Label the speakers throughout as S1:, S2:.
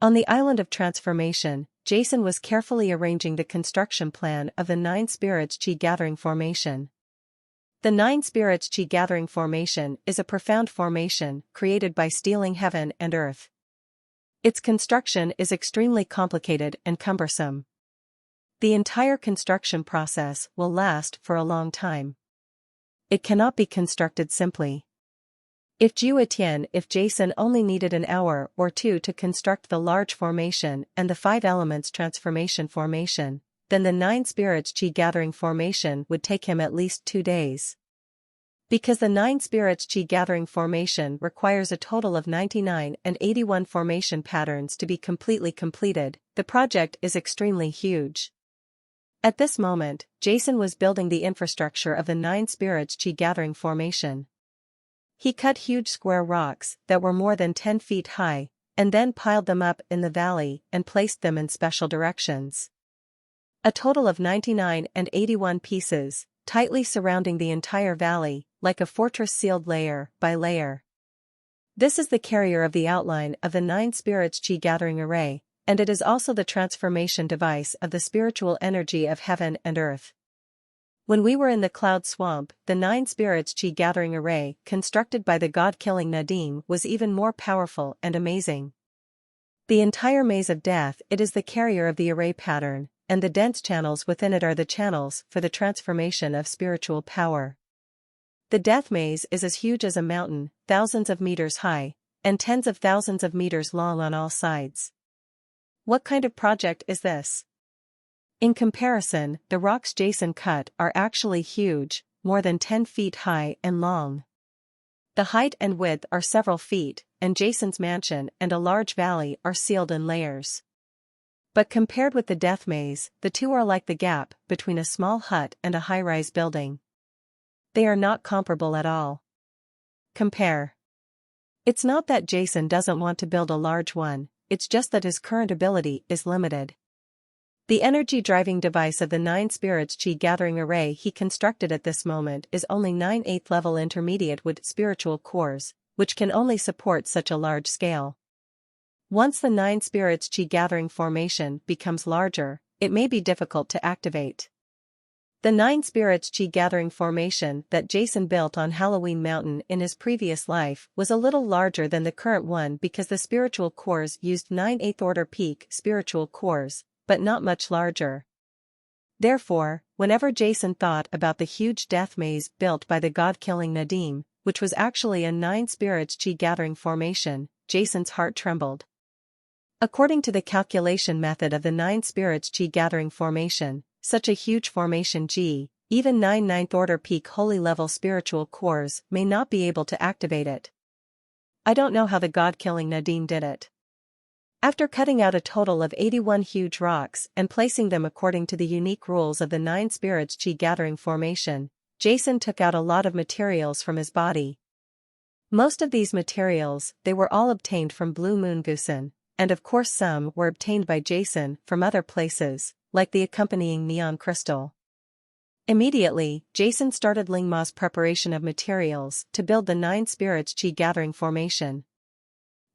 S1: On the island of transformation, Jason was carefully arranging the construction plan of the Nine Spirits Chi Gathering Formation. The Nine Spirits Chi Gathering Formation is a profound formation created by stealing heaven and earth. Its construction is extremely complicated and cumbersome. The entire construction process will last for a long time. It cannot be constructed simply. If Jason only needed an hour or two to construct the large formation and the 5 elements transformation formation, then the Nine Spirits Chi Gathering Formation would take him at least 2 days. Because the Nine Spirits Chi Gathering Formation requires a total of 99 and 81 formation patterns to be completely completed, the project is extremely huge. At this moment, Jason was building the infrastructure of the Nine Spirits Chi Gathering Formation. He cut huge square rocks that were more than 10 feet high, and then piled them up in the valley and placed them in special directions. A total of 99 and 81 pieces, tightly surrounding the entire valley, like a fortress sealed layer by layer. This is the carrier of the outline of the Nine Spirits Chi Gathering Array, and it is also the transformation device of the spiritual energy of heaven and earth. When we were in the Cloud Swamp, the Nine Spirits Chi Gathering Array, constructed by the god-killing Nadim, was even more powerful and amazing. The entire maze of death, it is the carrier of the array pattern, and the dense channels within it are the channels for the transformation of spiritual power. The death maze is as huge as a mountain, thousands of meters high, and tens of thousands of meters long on all sides. What kind of project is this? In comparison, the rocks Jason cut are actually huge, more than 10 feet high and long. The height and width are several feet, and Jason's mansion and a large valley are sealed in layers. But compared with the death maze, the two are like the gap between a small hut and a high-rise building. They are not comparable at all. Compare. It's not that Jason doesn't want to build a large one, it's just that his current ability is limited. The energy-driving device of the Nine Spirits Chi Gathering Array he constructed at this moment is only 9 8th level intermediate wood spiritual cores, which can only support such a large scale. Once the Nine Spirits Chi Gathering Formation becomes larger, it may be difficult to activate. The Nine Spirits Chi Gathering Formation that Jason built on Halloween Mountain in his previous life was a little larger than the current one because the spiritual cores used 9 8th order peak spiritual cores, but not much larger. Therefore, whenever Jason thought about the huge death maze built by the god-killing Nadim, which was actually a Nine Spirits Chi Gathering Formation, Jason's heart trembled. According to the calculation method of the Nine Spirits Chi Gathering Formation, such a huge formation even 9 9th order peak holy level spiritual cores may not be able to activate it. I don't know how the god-killing Nadim did it. After cutting out a total of 81 huge rocks and placing them according to the unique rules of the Nine Spirits Chi Gathering Formation, Jason took out a lot of materials from his body. Most of these materials, they were all obtained from Blue Moon Goosen, and of course some were obtained by Jason from other places, like the accompanying neon crystal. Immediately, Jason started Lingma's preparation of materials to build the Nine Spirits Chi Gathering Formation.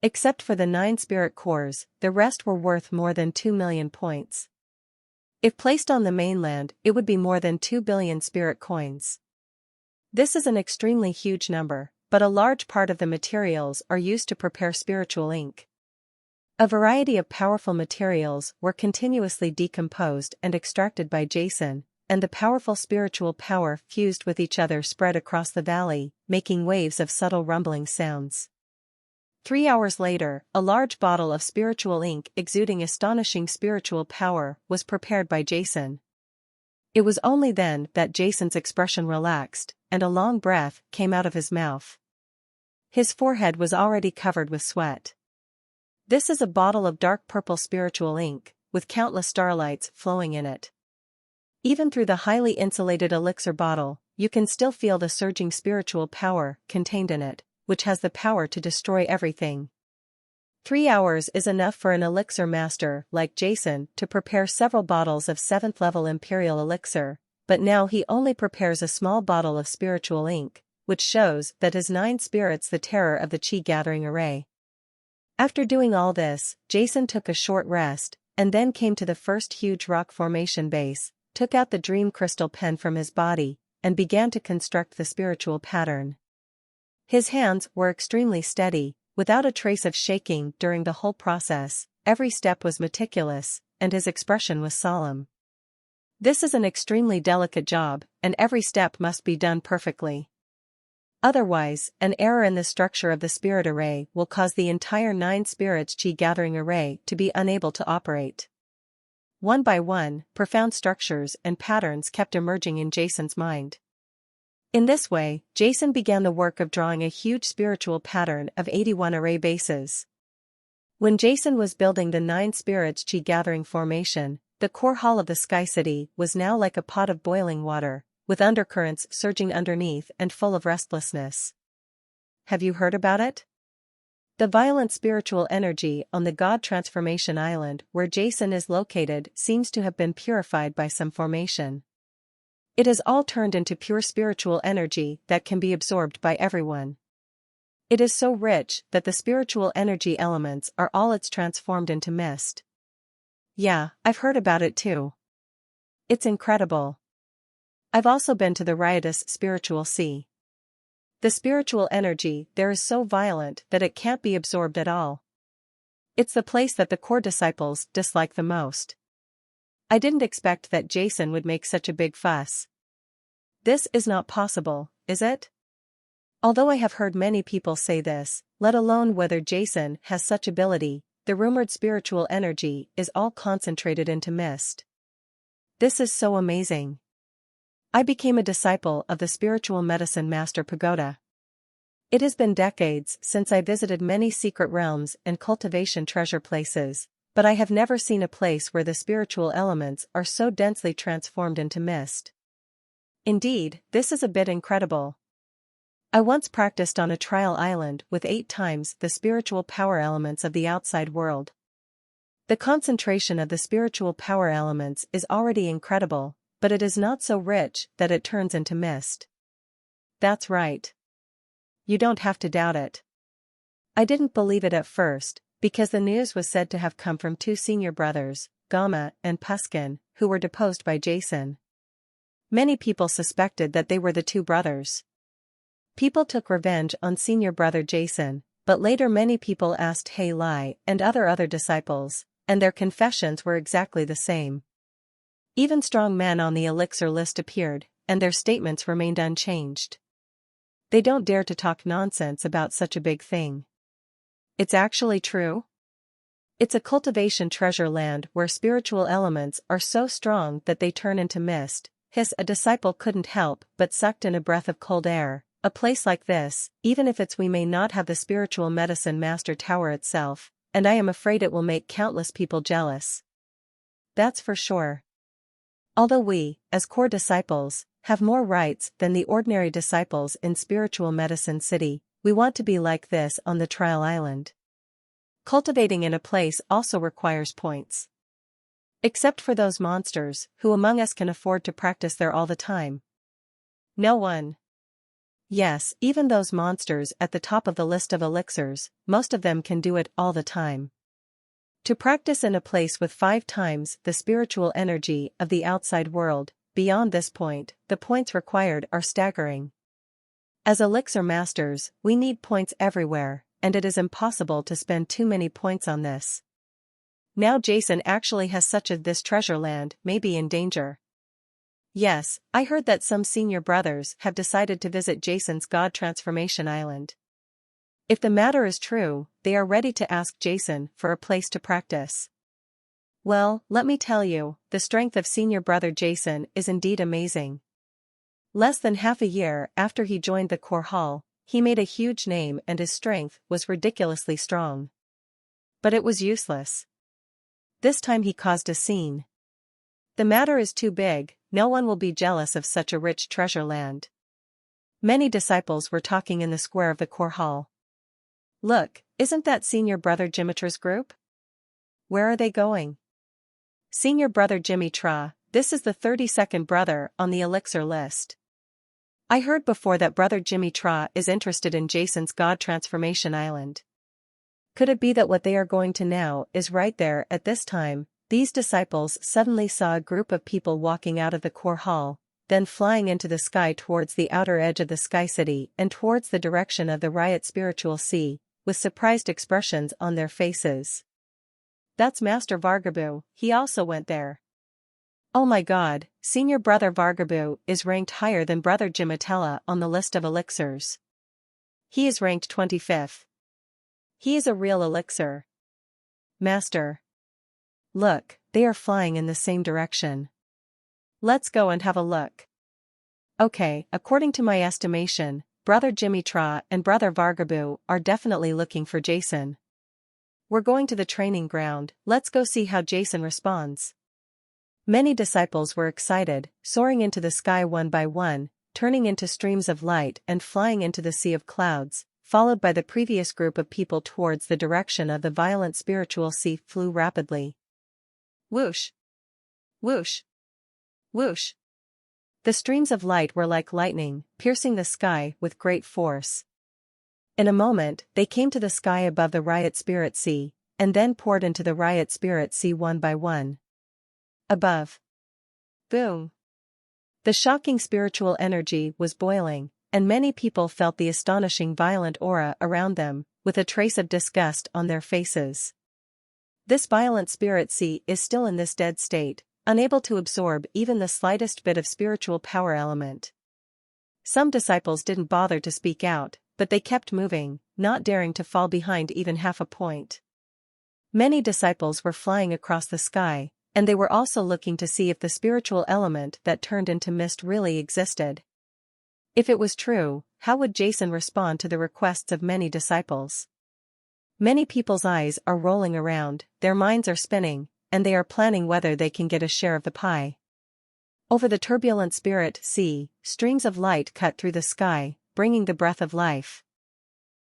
S1: Except for the 9 spirit cores, the rest were worth more than 2 million points. If placed on the mainland, it would be more than 2 billion spirit coins. This is an extremely huge number, but a large part of the materials are used to prepare spiritual ink. A variety of powerful materials were continuously decomposed and extracted by Jason, and the powerful spiritual power fused with each other spread across the valley, making waves of subtle rumbling sounds. 3 hours later, a large bottle of spiritual ink exuding astonishing spiritual power was prepared by Jason. It was only then that Jason's expression relaxed, and a long breath came out of his mouth. His forehead was already covered with sweat. This is a bottle of dark purple spiritual ink, with countless starlights flowing in it. Even through the highly insulated elixir bottle, you can still feel the surging spiritual power contained in it, which has the power to destroy everything. 3 hours is enough for an elixir master like Jason to prepare several bottles of 7th level imperial elixir, but now he only prepares a small bottle of spiritual ink, which shows that his 9 spirits the terror of the Chi Gathering Array. After doing all this, Jason took a short rest, and then came to the first huge rock formation base, took out the dream crystal pen from his body, and began to construct the spiritual pattern. His hands were extremely steady, without a trace of shaking during the whole process. Every step was meticulous, and his expression was solemn. This is an extremely delicate job, and every step must be done perfectly. Otherwise, an error in the structure of the spirit array will cause the entire 9 spirits chi gathering array to be unable to operate. One by one, profound structures and patterns kept emerging in Jason's mind. In this way, Jason began the work of drawing a huge spiritual pattern of 81 array bases. When Jason was building the 9 spirits chi gathering formation, the core hall of the Sky City was now like a pot of boiling water, with undercurrents surging underneath and full of restlessness. Have you heard about it? The violent spiritual energy on the God Transformation Island where Jason is located seems to have been purified by some formation. It has all turned into pure spiritual energy that can be absorbed by everyone. It is so rich that the spiritual energy elements are all it's transformed into mist. Yeah, I've heard about it too. It's incredible. I've also been to the riotous spiritual sea. The spiritual energy there is so violent that it can't be absorbed at all. It's the place that the core disciples dislike the most. I didn't expect that Jason would make such a big fuss. This is not possible, is it? Although I have heard many people say this, let alone whether Jason has such ability, the rumored spiritual energy is all concentrated into mist. This is so amazing. I became a disciple of the spiritual medicine master Pagoda. It has been decades since I visited many secret realms and cultivation treasure places, but I have never seen a place where the spiritual elements are so densely transformed into mist. Indeed, this is a bit incredible. I once practiced on a trial island with 8 times the spiritual power elements of the outside world. The concentration of the spiritual power elements is already incredible, but it is not so rich that it turns into mist. That's right. You don't have to doubt it. I didn't believe it at first, because the news was said to have come from 2 senior brothers, Gamma and Puskin, who were deposed by Jason. Many people suspected that they were the 2 brothers. People took revenge on senior brother Jason, but later many people asked Hey Lai and other disciples, and their confessions were exactly the same. Even strong men on the elixir list appeared, and their statements remained unchanged. They don't dare to talk nonsense about such a big thing. It's actually true. It's a cultivation treasure land where spiritual elements are so strong that they turn into mist. A disciple couldn't help but sucked in a breath of cold air. A place like this, even if we may not have the spiritual medicine master tower itself, and I am afraid it will make countless people jealous. That's for sure. Although we, as core disciples, have more rights than the ordinary disciples in spiritual medicine city, we want to be like this on the trial island. Cultivating in a place also requires points. Except for those monsters, who among us can afford to practice there all the time? No one. Yes, even those monsters at the top of the list of elixirs, most of them can do it all the time. To practice in a place with 5 times the spiritual energy of the outside world, beyond this point, the points required are staggering. As elixir masters, we need points everywhere, and it is impossible to spend too many points on this. Now Jason actually has this treasure land may be in danger. Yes, I heard that some senior brothers have decided to visit Jason's God Transformation Island. If the matter is true, they are ready to ask Jason for a place to practice. Well, let me tell you, the strength of senior brother Jason is indeed amazing. Less than half a year after he joined the core hall, he made a huge name and his strength was ridiculously strong. But it was useless. This time he caused a scene. The matter is too big, no one will be jealous of such a rich treasure land. Many disciples were talking in the square of the core hall. Look, isn't that senior brother Dimitri's group? Where are they going? Senior brother Jimmy Tra, this is the 32nd brother on the elixir list. I heard before that brother Jimmy Tra is interested in Jason's God Transformation Island. Could it be that what they are going to now is right there at this time? These disciples suddenly saw a group of people walking out of the core hall, then flying into the sky towards the outer edge of the sky city and towards the direction of the riot spiritual sea, with surprised expressions on their faces. That's Master Vargabu, he also went there. Oh my god, Senior Brother Vargabu is ranked higher than Brother Jimatella on the list of elixirs. He is ranked 25th. He is a real elixir. Master. Look, they are flying in the same direction. Let's go and have a look. Okay, according to my estimation, Brother Jimitra and Brother Vargabu are definitely looking for Jason. We're going to the training ground, let's go see how Jason responds. Many disciples were excited, soaring into the sky one by one, turning into streams of light and flying into the sea of clouds, followed by the previous group of people towards the direction of the violent spiritual sea flew rapidly. Whoosh! Whoosh! Whoosh! The streams of light were like lightning, piercing the sky with great force. In a moment, they came to the sky above the riot spirit sea, and then poured into the riot spirit sea one by one. Above. Boom! The shocking spiritual energy was boiling, and many people felt the astonishing violent aura around them, with a trace of disgust on their faces. This violent spirit sea is still in this dead state, unable to absorb even the slightest bit of spiritual power element. Some disciples didn't bother to speak out, but they kept moving, not daring to fall behind even half a point. Many disciples were flying across the sky, and they were also looking to see if the spiritual element that turned into mist really existed. If it was true, how would Jason respond to the requests of many disciples? Many people's eyes are rolling around, their minds are spinning, and they are planning whether they can get a share of the pie. Over the turbulent spirit sea, streams of light cut through the sky, bringing the breath of life.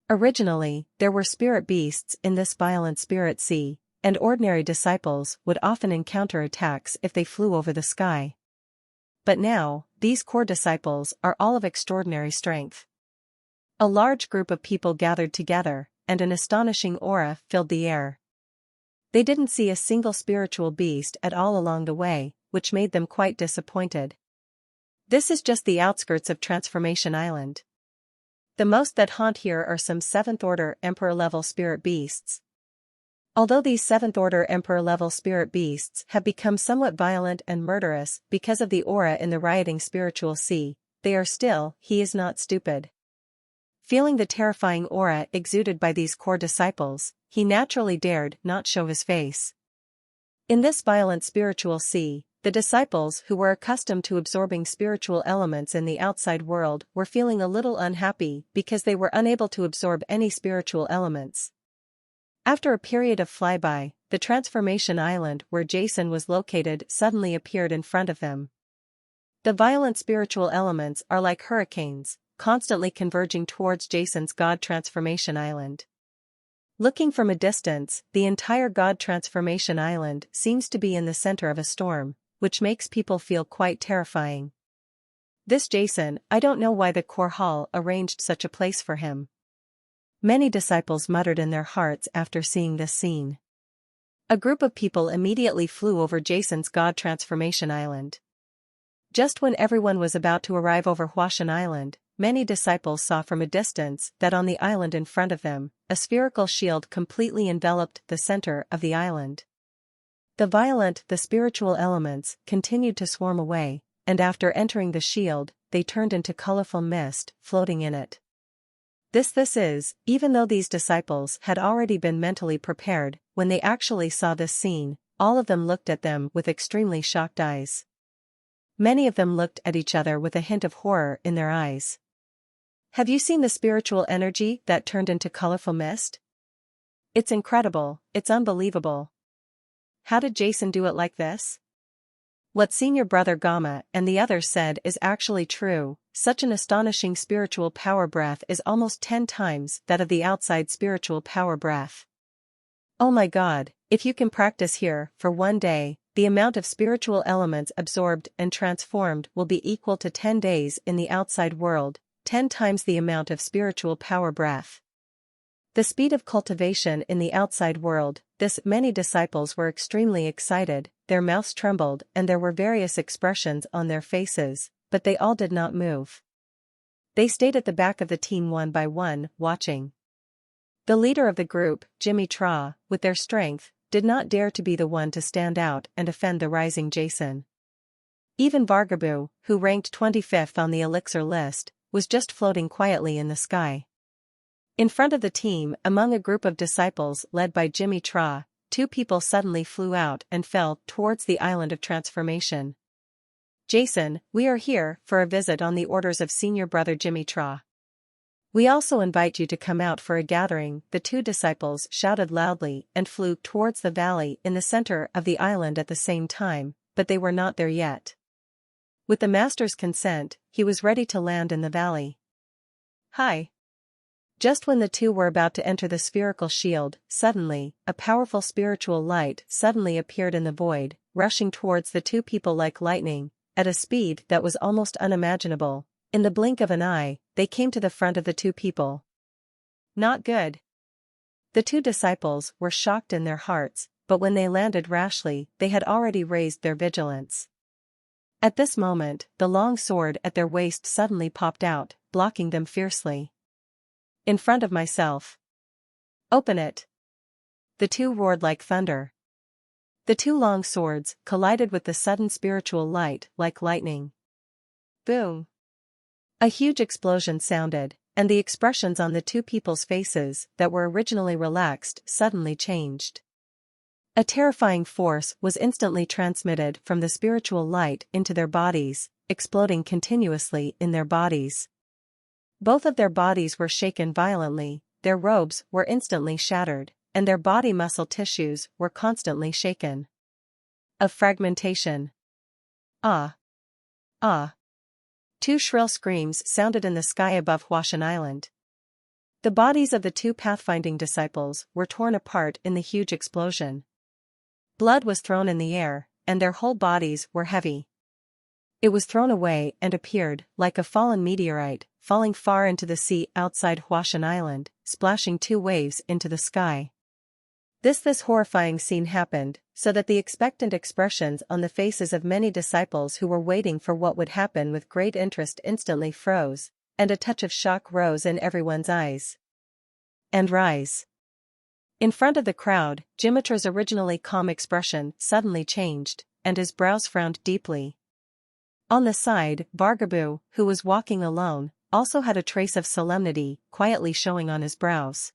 S1: Originally, there were spirit beasts in this violent spirit sea, and ordinary disciples would often encounter attacks if they flew over the sky. But now, these core disciples are all of extraordinary strength. A large group of people gathered together, and an astonishing aura filled the air. They didn't see a single spiritual beast at all along the way, which made them quite disappointed. This is just the outskirts of Transformation Island. The most that haunt here are some 7th-order Emperor-level spirit beasts. Although these 7th-order Emperor-level spirit beasts have become somewhat violent and murderous because of the aura in the rioting spiritual sea, they are still, he is not stupid. Feeling the terrifying aura exuded by these core disciples, he naturally dared not show his face. In this violent spiritual sea, the disciples who were accustomed to absorbing spiritual elements in the outside world were feeling a little unhappy because they were unable to absorb any spiritual elements. After a period of flyby, the Transformation Island where Jason was located suddenly appeared in front of them. The violent spiritual elements are like hurricanes, constantly converging towards Jason's God Transformation Island. Looking from a distance, the entire God Transformation Island seems to be in the center of a storm, which makes people feel quite terrifying. This Jason, I don't know why the core hall arranged such a place for him. Many disciples muttered in their hearts after seeing this scene. A group of people immediately flew over Jason's God Transformation Island. Just when everyone was about to arrive over Huashan Island, many disciples saw from a distance that on the island in front of them, a spherical shield completely enveloped the center of the island. The spiritual elements continued to swarm away, and after entering the shield, they turned into colorful mist, floating in it. This is, even though these disciples had already been mentally prepared, when they actually saw this scene, all of them looked at them with extremely shocked eyes. Many of them looked at each other with a hint of horror in their eyes. Have you seen the spiritual energy that turned into colorful mist? It's incredible, it's unbelievable. How did Jason do it like this? What Senior Brother Gama and the others said is actually true. Such an astonishing spiritual power breath is almost 10 times that of the outside spiritual power breath. Oh my God, if you can practice here for one day, the amount of spiritual elements absorbed and transformed will be equal to 10 days in the outside world, 10 times the amount of spiritual power breath. The speed of cultivation in the outside world, many disciples were extremely excited, their mouths trembled and there were various expressions on their faces, but they all did not move. They stayed at the back of the team one by one, watching. The leader of the group, Jimmy Tra, with their strength, did not dare to be the one to stand out and offend the rising Jason. Even Vargabu, who ranked 25th on the elixir list, was just floating quietly in the sky. In front of the team, among a group of disciples led by Jimmy Tra, two people suddenly flew out and fell towards the island of transformation. Jason, we are here for a visit on the orders of senior brother Jimmy Tra. We also invite you to come out for a gathering, the two disciples shouted loudly and flew towards the valley in the center of the island at the same time, but they were not there yet. With the master's consent, he was ready to land in the valley. Hi! Just when the two were about to enter the spherical shield, suddenly, a powerful spiritual light suddenly appeared in the void, rushing towards the two people like lightning, at a speed that was almost unimaginable. In the blink of an eye, they came to the front of the two people. Not good. The two disciples were shocked in their hearts, but when they landed rashly, they had already raised their vigilance. At this moment, the long sword at their waist suddenly popped out, blocking them fiercely. In front of myself. Open it. The two roared like thunder. The two long swords collided with the sudden spiritual light like lightning. Boom. A huge explosion sounded, and the expressions on the two people's faces that were originally relaxed suddenly changed. A terrifying force was instantly transmitted from the spiritual light into their bodies, exploding continuously in their bodies. Both of their bodies were shaken violently, their robes were instantly shattered, and their body muscle tissues were constantly shaken. Of fragmentation. Ah! Ah! Two shrill screams sounded in the sky above Huashan Island. The bodies of the two pathfinding disciples were torn apart in the huge explosion. Blood was thrown in the air, and their whole bodies were heavy. It was thrown away and appeared like a fallen meteorite, falling far into the sea outside Huashan Island, splashing two waves into the sky. This horrifying scene happened, so that the expectant expressions on the faces of many disciples who were waiting for what would happen with great interest instantly froze, and a touch of shock rose in everyone's eyes. And rise. In front of the crowd, Jimitra's originally calm expression suddenly changed, and his brows frowned deeply. On the side, Vargabu, who was walking alone, also had a trace of solemnity quietly showing on his brows.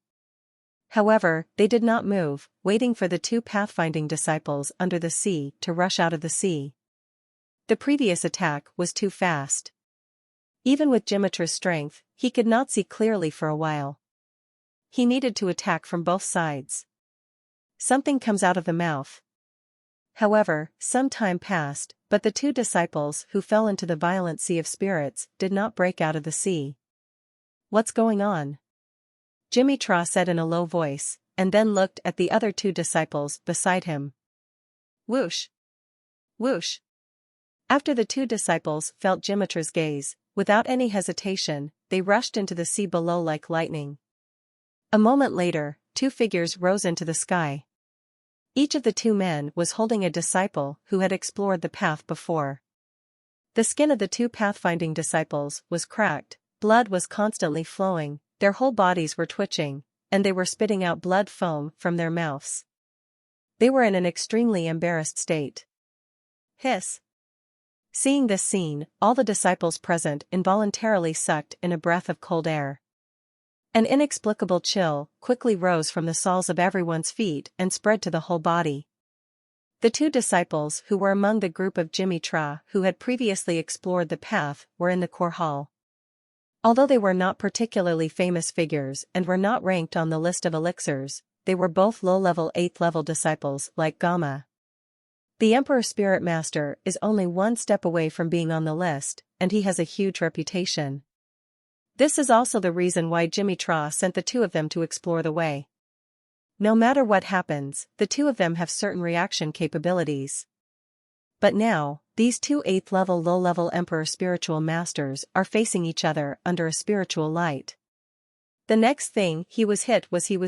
S1: However, they did not move, waiting for the two pathfinding disciples under the sea to rush out of the sea. The previous attack was too fast. Even with Jimitra's strength, he could not see clearly for a while. He needed to attack from both sides. Something comes out of the mouth. However, some time passed, but the two disciples who fell into the violent sea of spirits did not break out of the sea. What's going on? Jimmy Tra said in a low voice, and then looked at the other two disciples beside him. Whoosh! Whoosh! After the two disciples felt Jimitra's gaze, without any hesitation, they rushed into the sea below like lightning. A moment later, two figures rose into the sky. Each of the two men was holding a disciple who had explored the path before. The skin of the two pathfinding disciples was cracked, blood was constantly flowing, their whole bodies were twitching, and they were spitting out blood foam from their mouths. They were in an extremely embarrassed state. Hiss! Seeing this scene, all the disciples present involuntarily sucked in a breath of cold air. An inexplicable chill quickly rose from the soles of everyone's feet and spread to the whole body. The two disciples who were among the group of Jimmy Tra who had previously explored the path were in the core hall. Although they were not particularly famous figures and were not ranked on the list of elixirs, they were both low-level 8th-level disciples like Gamma. The Emperor Spirit Master is only one step away from being on the list, and he has a huge reputation. This is also the reason why Jimmy Tra sent the two of them to explore the way. No matter what happens, the two of them have certain reaction capabilities. But now, these two 8th-level low-level Emperor spiritual masters are facing each other under a spiritual light. The next thing he was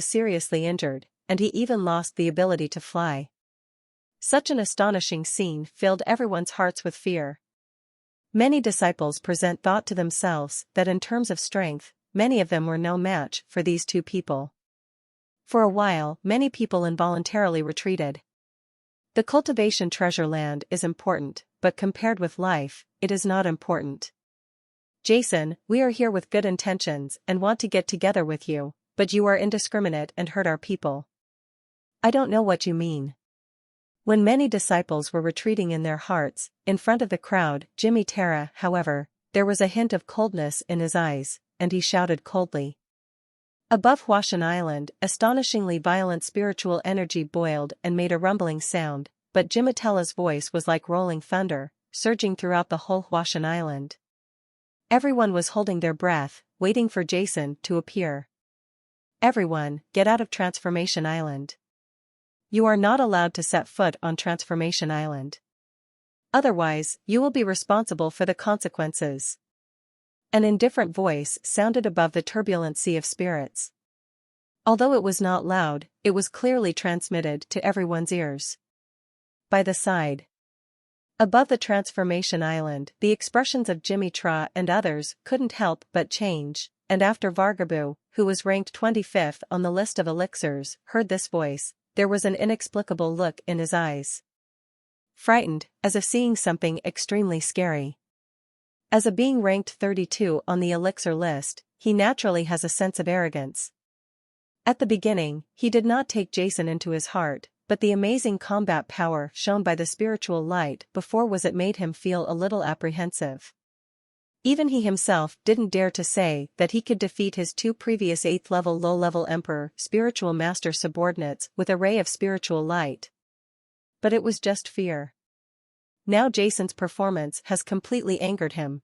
S1: seriously injured, and he even lost the ability to fly. Such an astonishing scene filled everyone's hearts with fear. Many disciples thought to themselves that in terms of strength, many of them were no match for these two people. For a while, many people involuntarily retreated. The cultivation treasure land is important, but compared with life, it is not important. Jason, we are here with good intentions and want to get together with you, but you are indiscriminate and hurt our people. I don't know what you mean. When many disciples were retreating in their hearts, in front of the crowd, Jimmy Terra, however, there was a hint of coldness in his eyes, and he shouted coldly. Above Huashan Island, astonishingly violent spiritual energy boiled and made a rumbling sound, but Jimatella's voice was like rolling thunder, surging throughout the whole Huashan Island. Everyone was holding their breath, waiting for Jason to appear. Everyone, get out of Transformation Island. You are not allowed to set foot on Transformation Island. Otherwise, you will be responsible for the consequences. An indifferent voice sounded above the turbulent sea of spirits. Although it was not loud, it was clearly transmitted to everyone's ears. By the side. Above the Transformation Island, the expressions of Jimmy Tra and others couldn't help but change, and after Vargabu, who was ranked 25th on the list of elixirs, heard this voice, there was an inexplicable look in his eyes. Frightened, as if seeing something extremely scary. As a being ranked 32 on the elixir list, he naturally has a sense of arrogance. At the beginning, he did not take Jason into his heart, but the amazing combat power shown by the spiritual light before it made him feel a little apprehensive. Even he himself didn't dare to say that he could defeat his two previous 8th-level low-level Emperor spiritual master subordinates with a ray of spiritual light. But it was just fear. Now Jason's performance has completely angered him.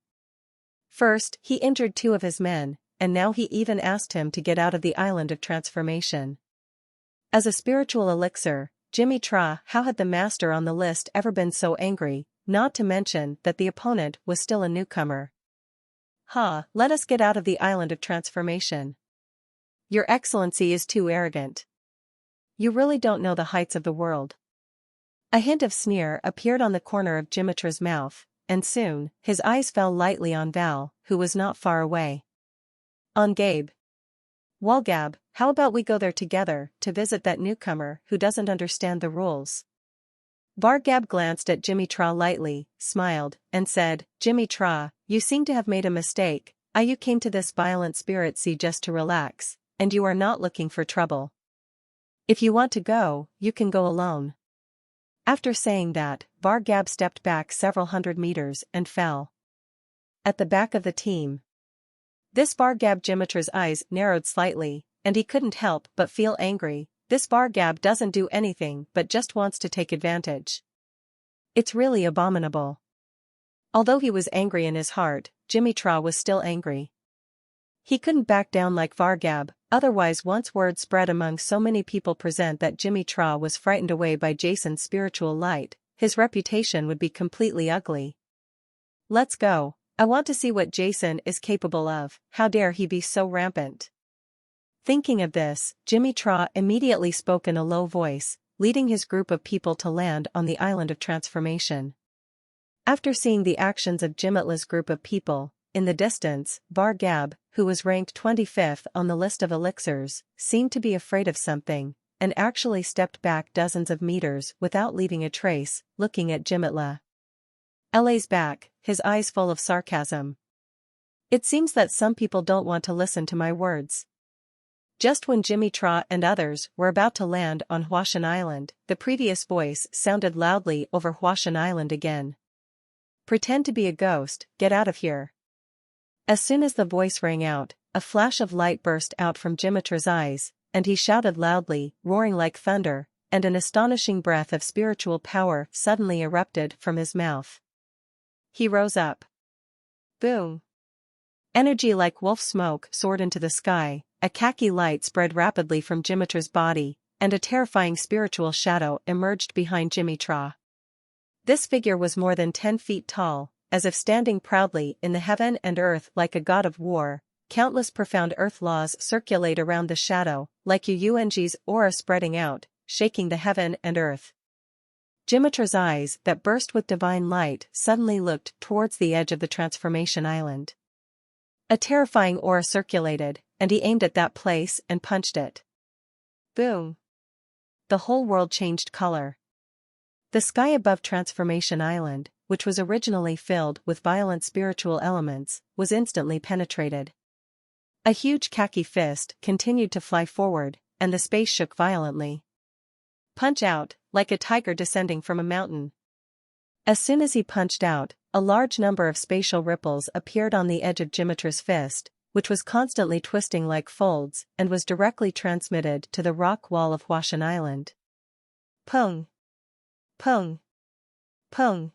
S1: First, he injured 2 of his men, and now he even asked him to get out of the island of transformation. As a spiritual elixir, Jimmy Tra, how had the master on the list ever been so angry, not to mention that the opponent was still a newcomer. Let us get out of the island of transformation. Your Excellency is too arrogant. You really don't know the heights of the world. A hint of sneer appeared on the corner of Jimitra's mouth, and soon, his eyes fell lightly on Val, who was not far away. On Gabe. Walgab, how about we go there together to visit that newcomer who doesn't understand the rules? Vargab glanced at Jimmy Tra lightly, smiled, and said, Jimmy Tra, you seem to have made a mistake. You came to this violent spirit sea just to relax, and you are not looking for trouble. If you want to go, you can go alone. After saying that, Vargab stepped back several hundred meters and fell. At the back of the team. This Vargab Jimitra's eyes narrowed slightly, and he couldn't help but feel angry. This Vargab doesn't do anything but just wants to take advantage. It's really abominable. Although he was angry in his heart, Jimmy Tra was still angry. He couldn't back down like Vargab, otherwise once word spread among so many people present that Jimmy Tra was frightened away by Jason's spiritual light, his reputation would be completely ugly. Let's go. I want to see what Jason is capable of. How dare he be so rampant? Thinking of this, Jimmy Tra immediately spoke in a low voice, leading his group of people to land on the island of transformation. After seeing the actions of Jimitla's group of people, in the distance, Vargab, who was ranked 25th on the list of elixirs, seemed to be afraid of something, and actually stepped back dozens of meters without leaving a trace, looking at Jimitla. LA's back, his eyes full of sarcasm. It seems that some people don't want to listen to my words. Just when Jimmy Tra and others were about to land on Huashan Island, the previous voice sounded loudly over Huashan Island again. Pretend to be a ghost, get out of here. As soon as the voice rang out, a flash of light burst out from Jimitra's eyes, and he shouted loudly, roaring like thunder, and an astonishing breath of spiritual power suddenly erupted from his mouth. He rose up. Boom! Energy like wolf smoke soared into the sky, a khaki light spread rapidly from Jimitra's body, and a terrifying spiritual shadow emerged behind Jimmy Tra. This figure was more than 10 feet tall, as if standing proudly in the heaven and earth like a god of war, countless profound earth laws circulate around the shadow, like Yunji's aura spreading out, shaking the heaven and earth. Jimitra's eyes, that burst with divine light, suddenly looked towards the edge of the transformation island. A terrifying aura circulated, and he aimed at that place and punched it. Boom! The whole world changed color. The sky above Transformation Island, which was originally filled with violent spiritual elements, was instantly penetrated. A huge khaki fist continued to fly forward, and the space shook violently. Punch out, like a tiger descending from a mountain. As soon as he punched out, a large number of spatial ripples appeared on the edge of Jimitra's fist, which was constantly twisting like folds, and was directly transmitted to the rock wall of Huashan Island. Pung! Pung! Pung!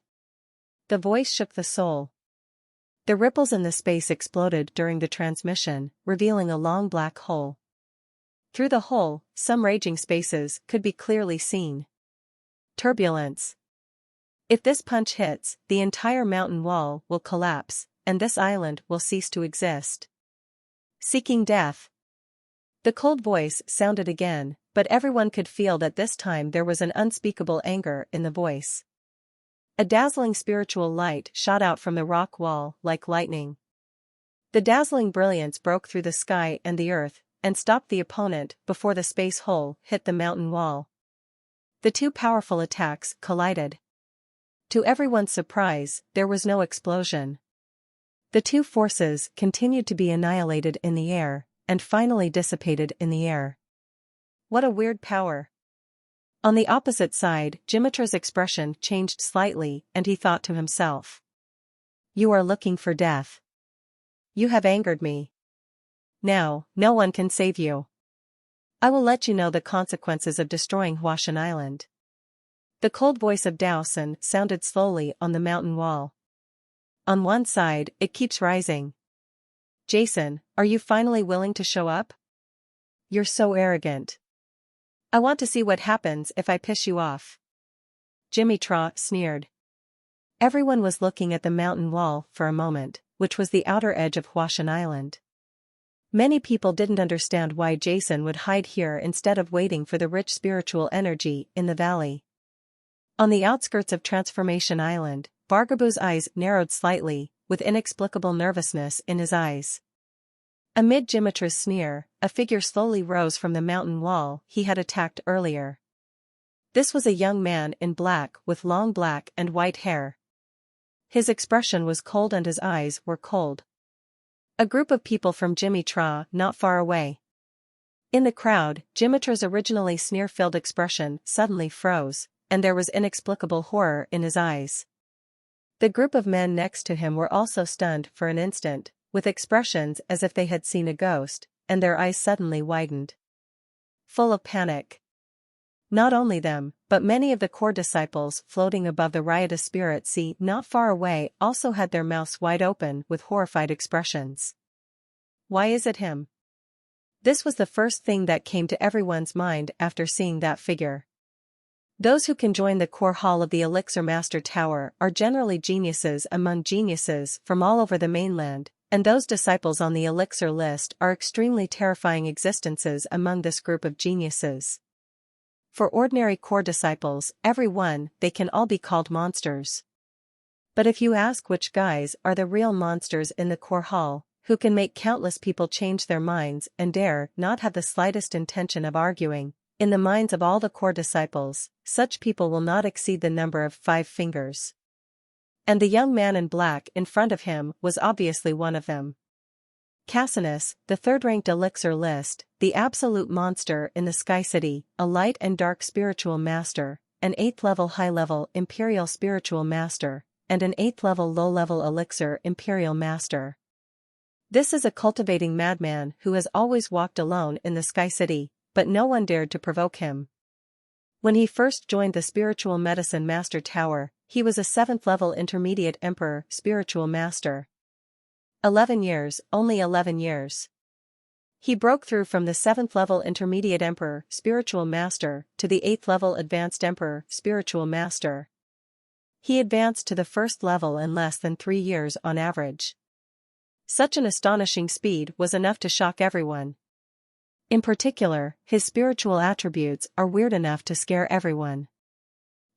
S1: The voice shook the soul. The ripples in the space exploded during the transmission, revealing a long black hole. Through the hole, some raging spaces could be clearly seen. Turbulence. If this punch hits, the entire mountain wall will collapse, and this island will cease to exist. Seeking death. The cold voice sounded again, but everyone could feel that this time there was an unspeakable anger in the voice. A dazzling spiritual light shot out from the rock wall like lightning. The dazzling brilliance broke through the sky and the earth, and stopped the opponent before the space hole hit the mountain wall. The two powerful attacks collided. To everyone's surprise, there was no explosion. The two forces continued to be annihilated in the air, and finally dissipated in the air. What a weird power. On the opposite side, Jimitra's expression changed slightly, and he thought to himself. You are looking for death. You have angered me. Now, no one can save you. I will let you know the consequences of destroying Huashan Island. The cold voice of Daosen sounded slowly on the mountain wall. On one side, it keeps rising. Jason, are you finally willing to show up? You're so arrogant. I want to see what happens if I piss you off. Jimitra sneered. Everyone was looking at the mountain wall for a moment, which was the outer edge of Huashan Island. Many people didn't understand why Jason would hide here instead of waiting for the rich spiritual energy in the valley. On the outskirts of Transformation Island, Bargabu's eyes narrowed slightly, with inexplicable nervousness in his eyes. Amid Jimitra's sneer, a figure slowly rose from the mountain wall he had attacked earlier. This was a young man in black with long black and white hair. His expression was cold and his eyes were cold. A group of people from Jimitra not far away. In the crowd, Jimitra's originally sneer-filled expression suddenly froze, and there was inexplicable horror in his eyes. The group of men next to him were also stunned for an instant, with expressions as if they had seen a ghost, and their eyes suddenly widened. Full of panic. Not only them, but many of the core disciples floating above the riotous spirit sea not far away also had their mouths wide open with horrified expressions. Why is it him? This was the first thing that came to everyone's mind after seeing that figure. Those who can join the core hall of the Elixir Master Tower are generally geniuses among geniuses from all over the mainland, and those disciples on the Elixir list are extremely terrifying existences among this group of geniuses. For ordinary core disciples, they can all be called monsters. But if you ask which guys are the real monsters in the core hall, who can make countless people change their minds and dare not have the slightest intention of arguing, in the minds of all the core disciples, such people will not exceed the number of 5 fingers. And the young man in black in front of him was obviously one of them. Cassinus, the third-ranked elixir list, the absolute monster in the Sky City, a light and dark spiritual master, an 8th-level high-level imperial spiritual master, and an 8th-level low-level elixir imperial master. This is a cultivating madman who has always walked alone in the Sky City, but no one dared to provoke him. When he first joined the Spiritual Medicine Master Tower, he was a 7th-level intermediate emperor spiritual master. 11 years, only 11 years. He broke through from the 7th-level intermediate emperor spiritual master to the 8th-level advanced emperor spiritual master. He advanced to the 1st level in less than 3 years on average. Such an astonishing speed was enough to shock everyone. In particular, his spiritual attributes are weird enough to scare everyone.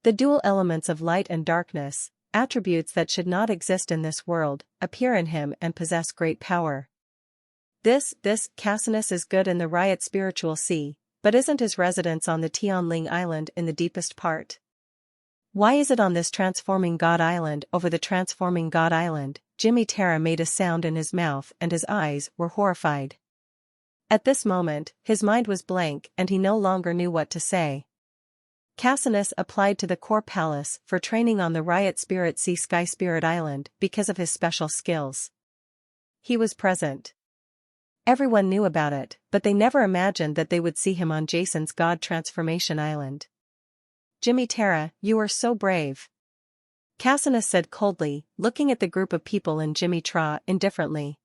S1: The dual elements of light and darkness, attributes that should not exist in this world, appear in him and possess great power. This Cassius is good in the Riot Spiritual Sea, but isn't his residence on the Tianling Island in the deepest part? Why is it on this transforming God Island over the transforming God Island? Jimmy Terra made a sound in his mouth and his eyes were horrified. At this moment, his mind was blank and he no longer knew what to say. Cassius applied to the Core Palace for training on the Riot Spirit Sea Sky Spirit Island because of his special skills. He was present. Everyone knew about it, but they never imagined that they would see him on Jason's God Transformation Island. Jimmy Terra, you are so brave. Cassius said coldly, looking at the group of people and Jimmy Terra indifferently.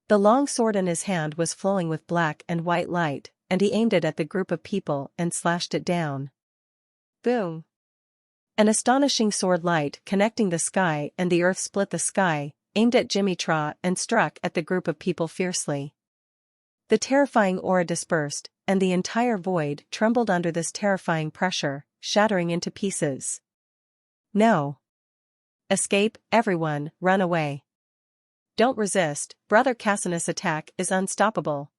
S1: The long sword in his hand was flowing with black and white light, and he aimed it at the group of people and slashed it down. Boom! An astonishing sword light connecting the sky and the earth split the sky, aimed at Jimmy Terra and struck at the group of people fiercely. The terrifying aura dispersed, and the entire void trembled under this terrifying pressure, shattering into pieces. No! Escape, everyone, run away. Don't resist, Brother Cassius' attack is unstoppable.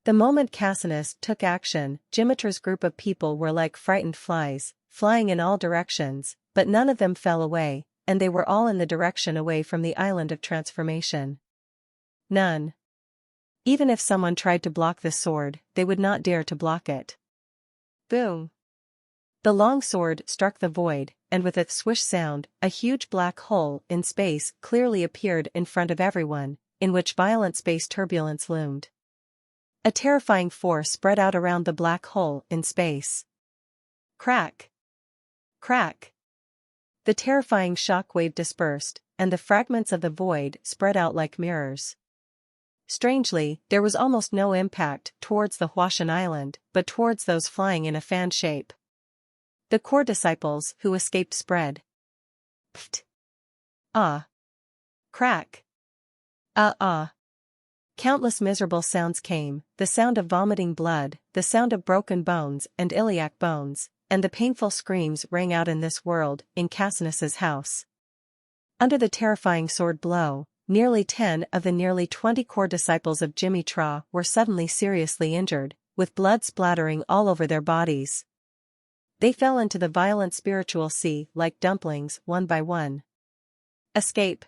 S1: The moment Cassius took action, Jimitra's group of people were like frightened flies, flying in all directions, but none of them fell away, and they were all in the direction away from the island of transformation. None. Even if someone tried to block the sword, they would not dare to block it. Boom! The long sword struck the void, and with a swish sound, a huge black hole in space clearly appeared in front of everyone, in which violent space turbulence loomed. A terrifying force spread out around the black hole in space. Crack! Crack! The terrifying shock wave dispersed, and the fragments of the void spread out like mirrors. Strangely, there was almost no impact towards the Huashan Island, but towards those flying in a fan shape. The core disciples who escaped spread. Pft! Ah! Crack! Ah! Countless miserable sounds came, the sound of vomiting blood, the sound of broken bones and iliac bones, and the painful screams rang out in this world, in Cassius's house. Under the terrifying sword blow, nearly 10 of the nearly 20 core disciples of Jimmy Terra were suddenly seriously injured, with blood splattering all over their bodies. They fell into the violent spiritual sea like dumplings, one by one. Escape!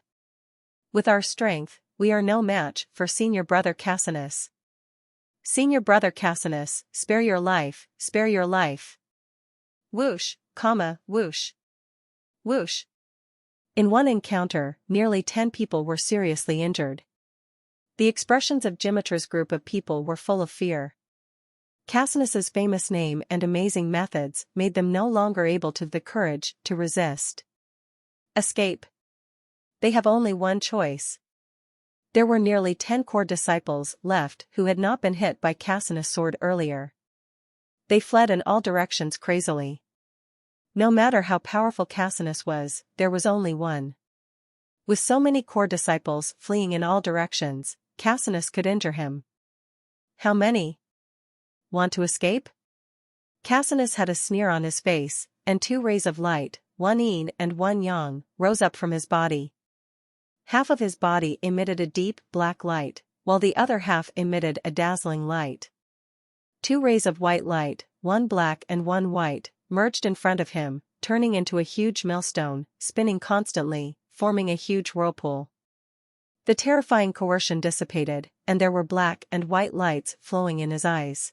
S1: With our strength, we are no match for Senior Brother Cassius. Senior Brother Cassius, spare your life, spare your life. Whoosh, whoosh. Whoosh. In one encounter, nearly 10 people were seriously injured. The expressions of Jimitra's group of people were full of fear. Cassius's famous name and amazing methods made them no longer able to have the courage to resist. Escape. They have only one choice. There were nearly 10 core disciples left who had not been hit by Cassius' sword earlier. They fled in all directions crazily. No matter how powerful Cassius was, there was only one. With so many core disciples fleeing in all directions, Cassius could injure him. How many? Want to escape? Cassius had a sneer on his face, and 2 rays of light, one yin and one yang, rose up from his body. Half of his body emitted a deep black light, while the other half emitted a dazzling light. 2 rays of white light, one black and one white, merged in front of him, turning into a huge millstone, spinning constantly, forming a huge whirlpool. The terrifying coercion dissipated, and there were black and white lights flowing in his eyes.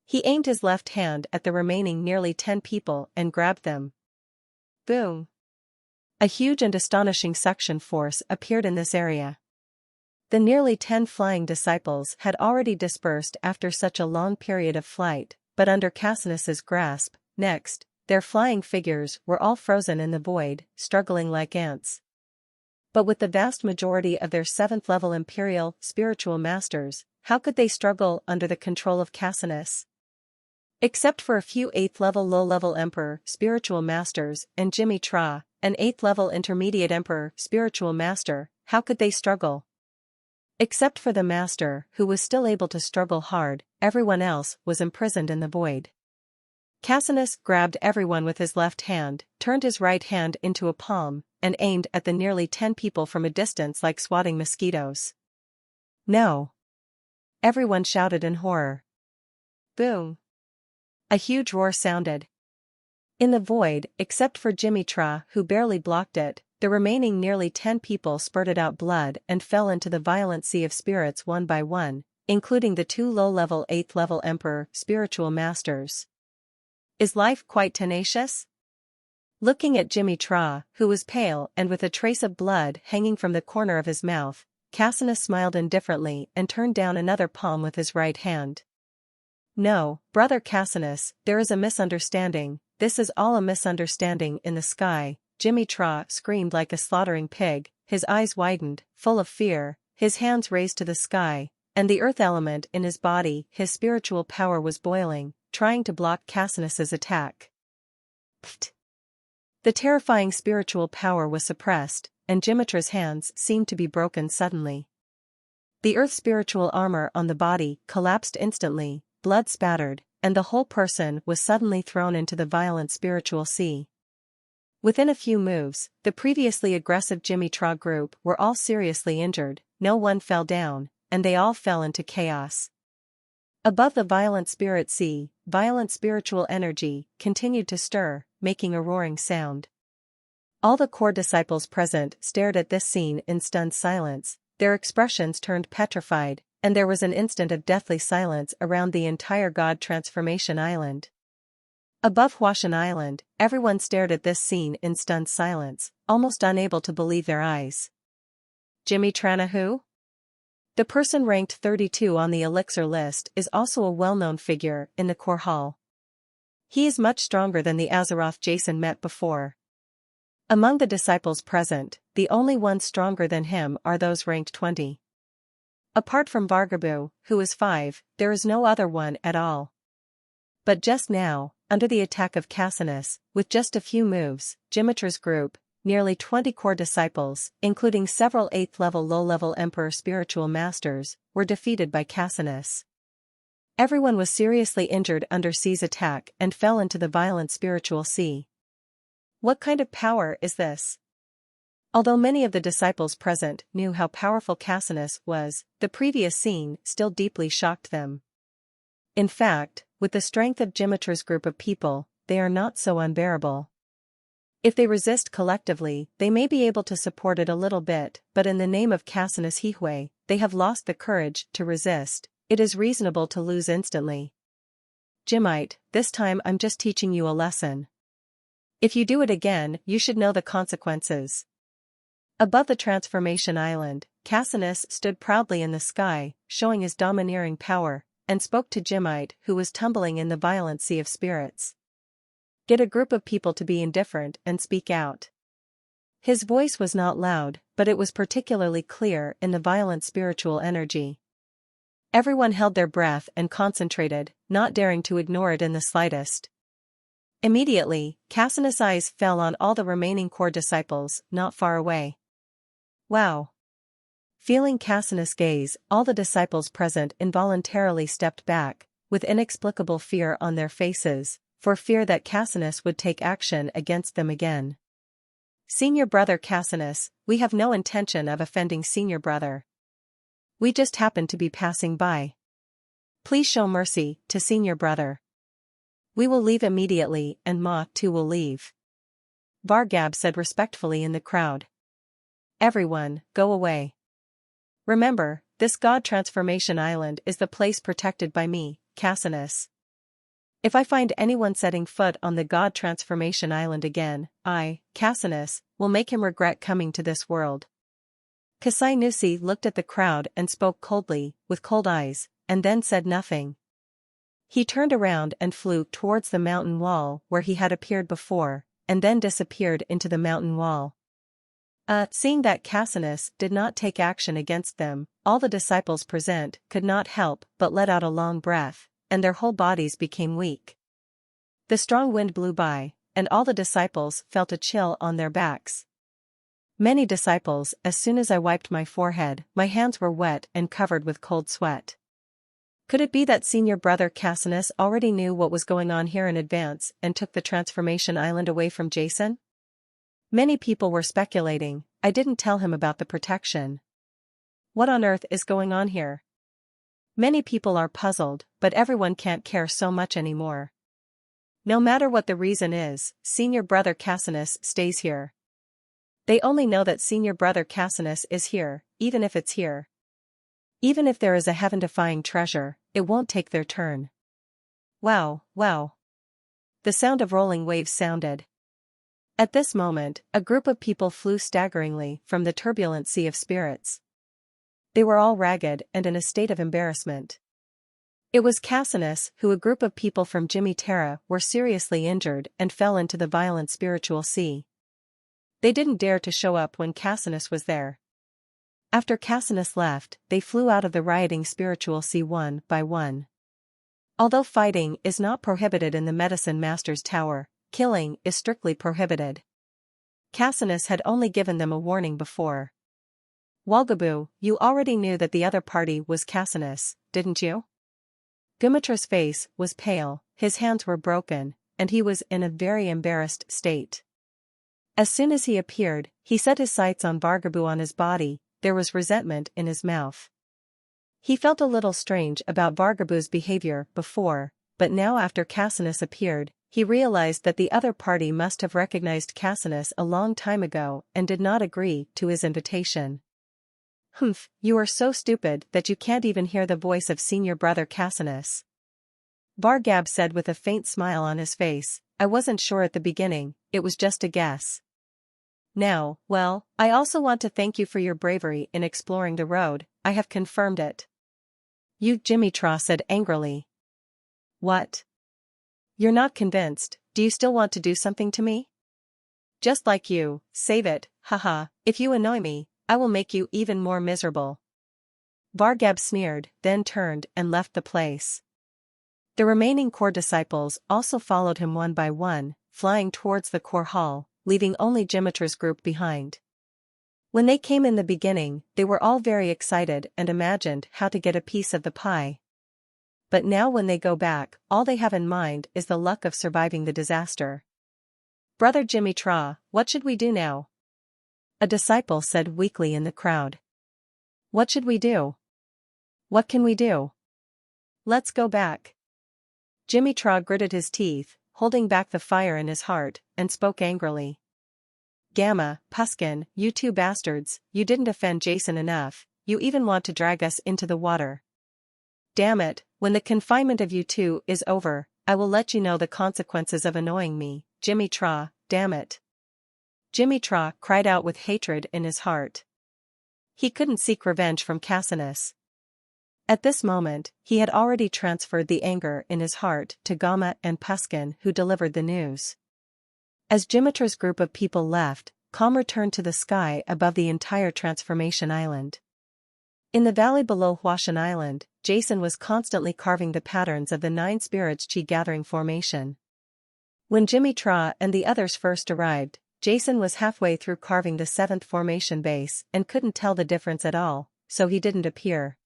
S1: He aimed his left hand at the remaining nearly 10 people and grabbed them. Boom! A huge and astonishing suction force appeared in this area. The nearly 10 flying disciples had already dispersed after such a long period of flight, but under Cassius's grasp, next, their flying figures were all frozen in the void, struggling like ants. But with the vast majority of their 7th-level Imperial spiritual masters, how could they struggle under the control of Cassius? Except for a few 8th-level low-level Emperor spiritual masters and Jimmy Terra, an 8th-level intermediate Emperor spiritual master, how could they struggle? Except for the master, who was still able to struggle hard, everyone else was imprisoned in the void. Cassinus grabbed everyone with his left hand, turned his right hand into a palm, and aimed at the nearly 10 people from a distance like swatting mosquitoes. No! Everyone shouted in horror. Boom! A huge roar sounded. In the void, except for Jimmy Tra, who barely blocked it, the remaining nearly 10 people spurted out blood and fell into the violent sea of spirits one by one, including the 2 low-level 8th-level Emperor spiritual masters. Is life quite tenacious? Looking at Jimmy Tra, who was pale and with a trace of blood hanging from the corner of his mouth, Cassinus smiled indifferently and turned down another palm with his right hand. No, brother Cassinus, there is a misunderstanding. This is all a misunderstanding in the sky. Jimmy Tra screamed like a slaughtering pig, his eyes widened, full of fear, his hands raised to the sky, and the earth element in his body, his spiritual power was boiling, trying to block Cassinus's attack. Pfft! The terrifying spiritual power was suppressed, and Jimitra's hands seemed to be broken suddenly. The earth's spiritual armor on the body collapsed instantly, blood spattered, and the whole person was suddenly thrown into the violent spiritual sea. Within a few moves, the previously aggressive Jimmy Tra group were all seriously injured, no one fell down, and they all fell into chaos. Above the violent spirit sea, violent spiritual energy continued to stir, making a roaring sound. All the core disciples present stared at this scene in stunned silence, their expressions turned petrified, and there was an instant of deathly silence around the entire God Transformation Island. Above Huashan Island, everyone stared at this scene in stunned silence, almost unable to believe their eyes. Jimmy Trana who? The person ranked 32 on the elixir list is also a well-known figure in the core hall. He is much stronger than the Azeroth Jason met before. Among the disciples present, the only ones stronger than him are those ranked 20. Apart from Vargabu, who is 5, there is no other one at all. But just now, under the attack of Cassinus, with just a few moves, Jimitra's group, nearly 20 core disciples, including several 8th-level low-level Emperor spiritual masters, were defeated by Cassinus. Everyone was seriously injured under C's attack and fell into the violent spiritual sea. What kind of power is this? Although many of the disciples present knew how powerful Cassinus was, the previous scene still deeply shocked them. In fact, with the strength of Jimitra's group of people, they are not so unbearable. If they resist collectively, they may be able to support it a little bit, but in the name of Cassinus Hihue, they have lost the courage to resist. It is reasonable to lose instantly. Jimite, this time I'm just teaching you a lesson. If you do it again, you should know the consequences. Above the Transformation Island, Cassinus stood proudly in the sky, showing his domineering power, and spoke to Jimite, who was tumbling in the violent sea of spirits. Get a group of people to be indifferent and speak out. His voice was not loud, but it was particularly clear in the violent spiritual energy. Everyone held their breath and concentrated, not daring to ignore it in the slightest. Immediately, Cassinus' eyes fell on all the remaining core disciples, not far away. Wow! Feeling Cassinus' gaze, all the disciples present involuntarily stepped back, with inexplicable fear on their faces, for fear that Cassinus would take action against them again. Senior brother Cassinus, we have no intention of offending senior brother. We just happened to be passing by. Please show mercy to senior brother. We will leave immediately and Ma too will leave. Vargab said respectfully in the crowd. Everyone, go away. Remember, this God Transformation Island is the place protected by me, Cassinus. If I find anyone setting foot on the God Transformation Island again, I, Cassinus, will make him regret coming to this world. Kasai Nusi looked at the crowd and spoke coldly, with cold eyes, and then said nothing. He turned around and flew towards the mountain wall where he had appeared before, and then disappeared into the mountain wall. Seeing that Cassinus did not take action against them, all the disciples present could not help but let out a long breath, and their whole bodies became weak. The strong wind blew by, and all the disciples felt a chill on their backs. Many disciples. As soon as I wiped my forehead, my hands were wet and covered with cold sweat. Could it be that senior brother Cassinus already knew what was going on here in advance and took the transformation island away from Jason? Many people were speculating. I didn't tell him about the protection. What on earth is going on here? Many people are puzzled, but everyone can't care so much anymore. No matter what the reason is, senior brother Cassinus stays here. They only know that senior brother Cassinus is here, even if it's here. Even if there is a heaven-defying treasure, it won't take their turn. Wow, wow. The sound of rolling waves sounded. At this moment, a group of people flew staggeringly from the turbulent sea of spirits. They were all ragged and in a state of embarrassment. It was Cassinus who a group of people from Jimmy Terra were seriously injured and fell into the violent spiritual sea. They didn't dare to show up when Cassinus was there. After Cassinus left, they flew out of the rioting spiritual sea one by one. Although fighting is not prohibited in the Medicine Master's Tower, killing is strictly prohibited. Cassinus had only given them a warning before. Walgaboo, you already knew that the other party was Cassinus, didn't you? Gumitra's face was pale, his hands were broken, and he was in a very embarrassed state. As soon as he appeared, he set his sights on Bargaboo on his body. There was resentment in his mouth. He felt a little strange about Bargaboo's behavior before, but now after Cassinus appeared, he realized that the other party must have recognized Cassinus a long time ago and did not agree to his invitation. Humph, you are so stupid that you can't even hear the voice of senior brother Cassinus. Bargab said with a faint smile on his face, I wasn't sure at the beginning, it was just a guess. Now, well, I also want to thank you for your bravery in exploring the road, I have confirmed it. You, Jimmy Tra said angrily. What? You're not convinced, do you still want to do something to me? Just like you, save it, haha, if you annoy me, I will make you even more miserable. Bargab sneered, then turned and left the place. The remaining core disciples also followed him one by one, flying towards the core hall, leaving only Jimitra's group behind. When they came in the beginning, they were all very excited and imagined how to get a piece of the pie. But now when they go back, all they have in mind is the luck of surviving the disaster. Brother Jimmy Tra, what should we do now? A disciple said weakly in the crowd. What should we do? What can we do? Let's go back. Jimmy Tra gritted his teeth, holding back the fire in his heart, and spoke angrily. Gamma, Puskin, you two bastards, you didn't offend Jason enough, you even want to drag us into the water. Damn it, when the confinement of you two is over, I will let you know the consequences of annoying me, Jimmy Tra, damn it. Jimmy Tra cried out with hatred in his heart. He couldn't seek revenge from Cassinus. At this moment, he had already transferred the anger in his heart to Gamma and Puskin who delivered the news. As Jimitra's group of people left, calm returned to the sky above the entire transformation island. In the valley below Huashan Island, Jason was constantly carving the patterns of the 9 spirits chi gathering formation. When Jimmy Tra and the others first arrived, Jason was halfway through carving the 7th formation base and couldn't tell the difference at all, so he didn't appear.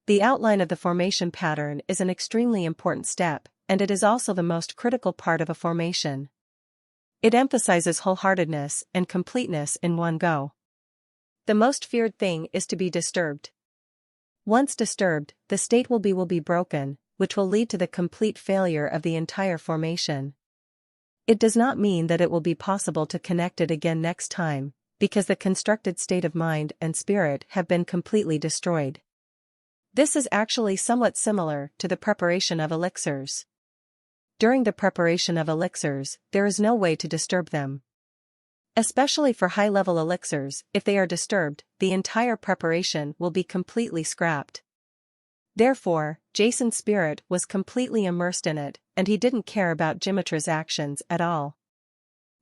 S1: The outline of the formation pattern is an extremely important step, and it is also the most critical part of a formation. It emphasizes wholeheartedness and completeness in one go. The most feared thing is to be disturbed. Once disturbed, the state will be broken, which will lead to the complete failure of the entire formation. It does not mean that it will be possible to connect it again next time, because the constructed state of mind and spirit have been completely destroyed. This is actually somewhat similar to the preparation of elixirs. During the preparation of elixirs, there is no way to disturb them. Especially for high-level elixirs, if they are disturbed, the entire preparation will be completely scrapped. Therefore, Jason's spirit was completely immersed in it, and he didn't care about Jimitra's actions at all.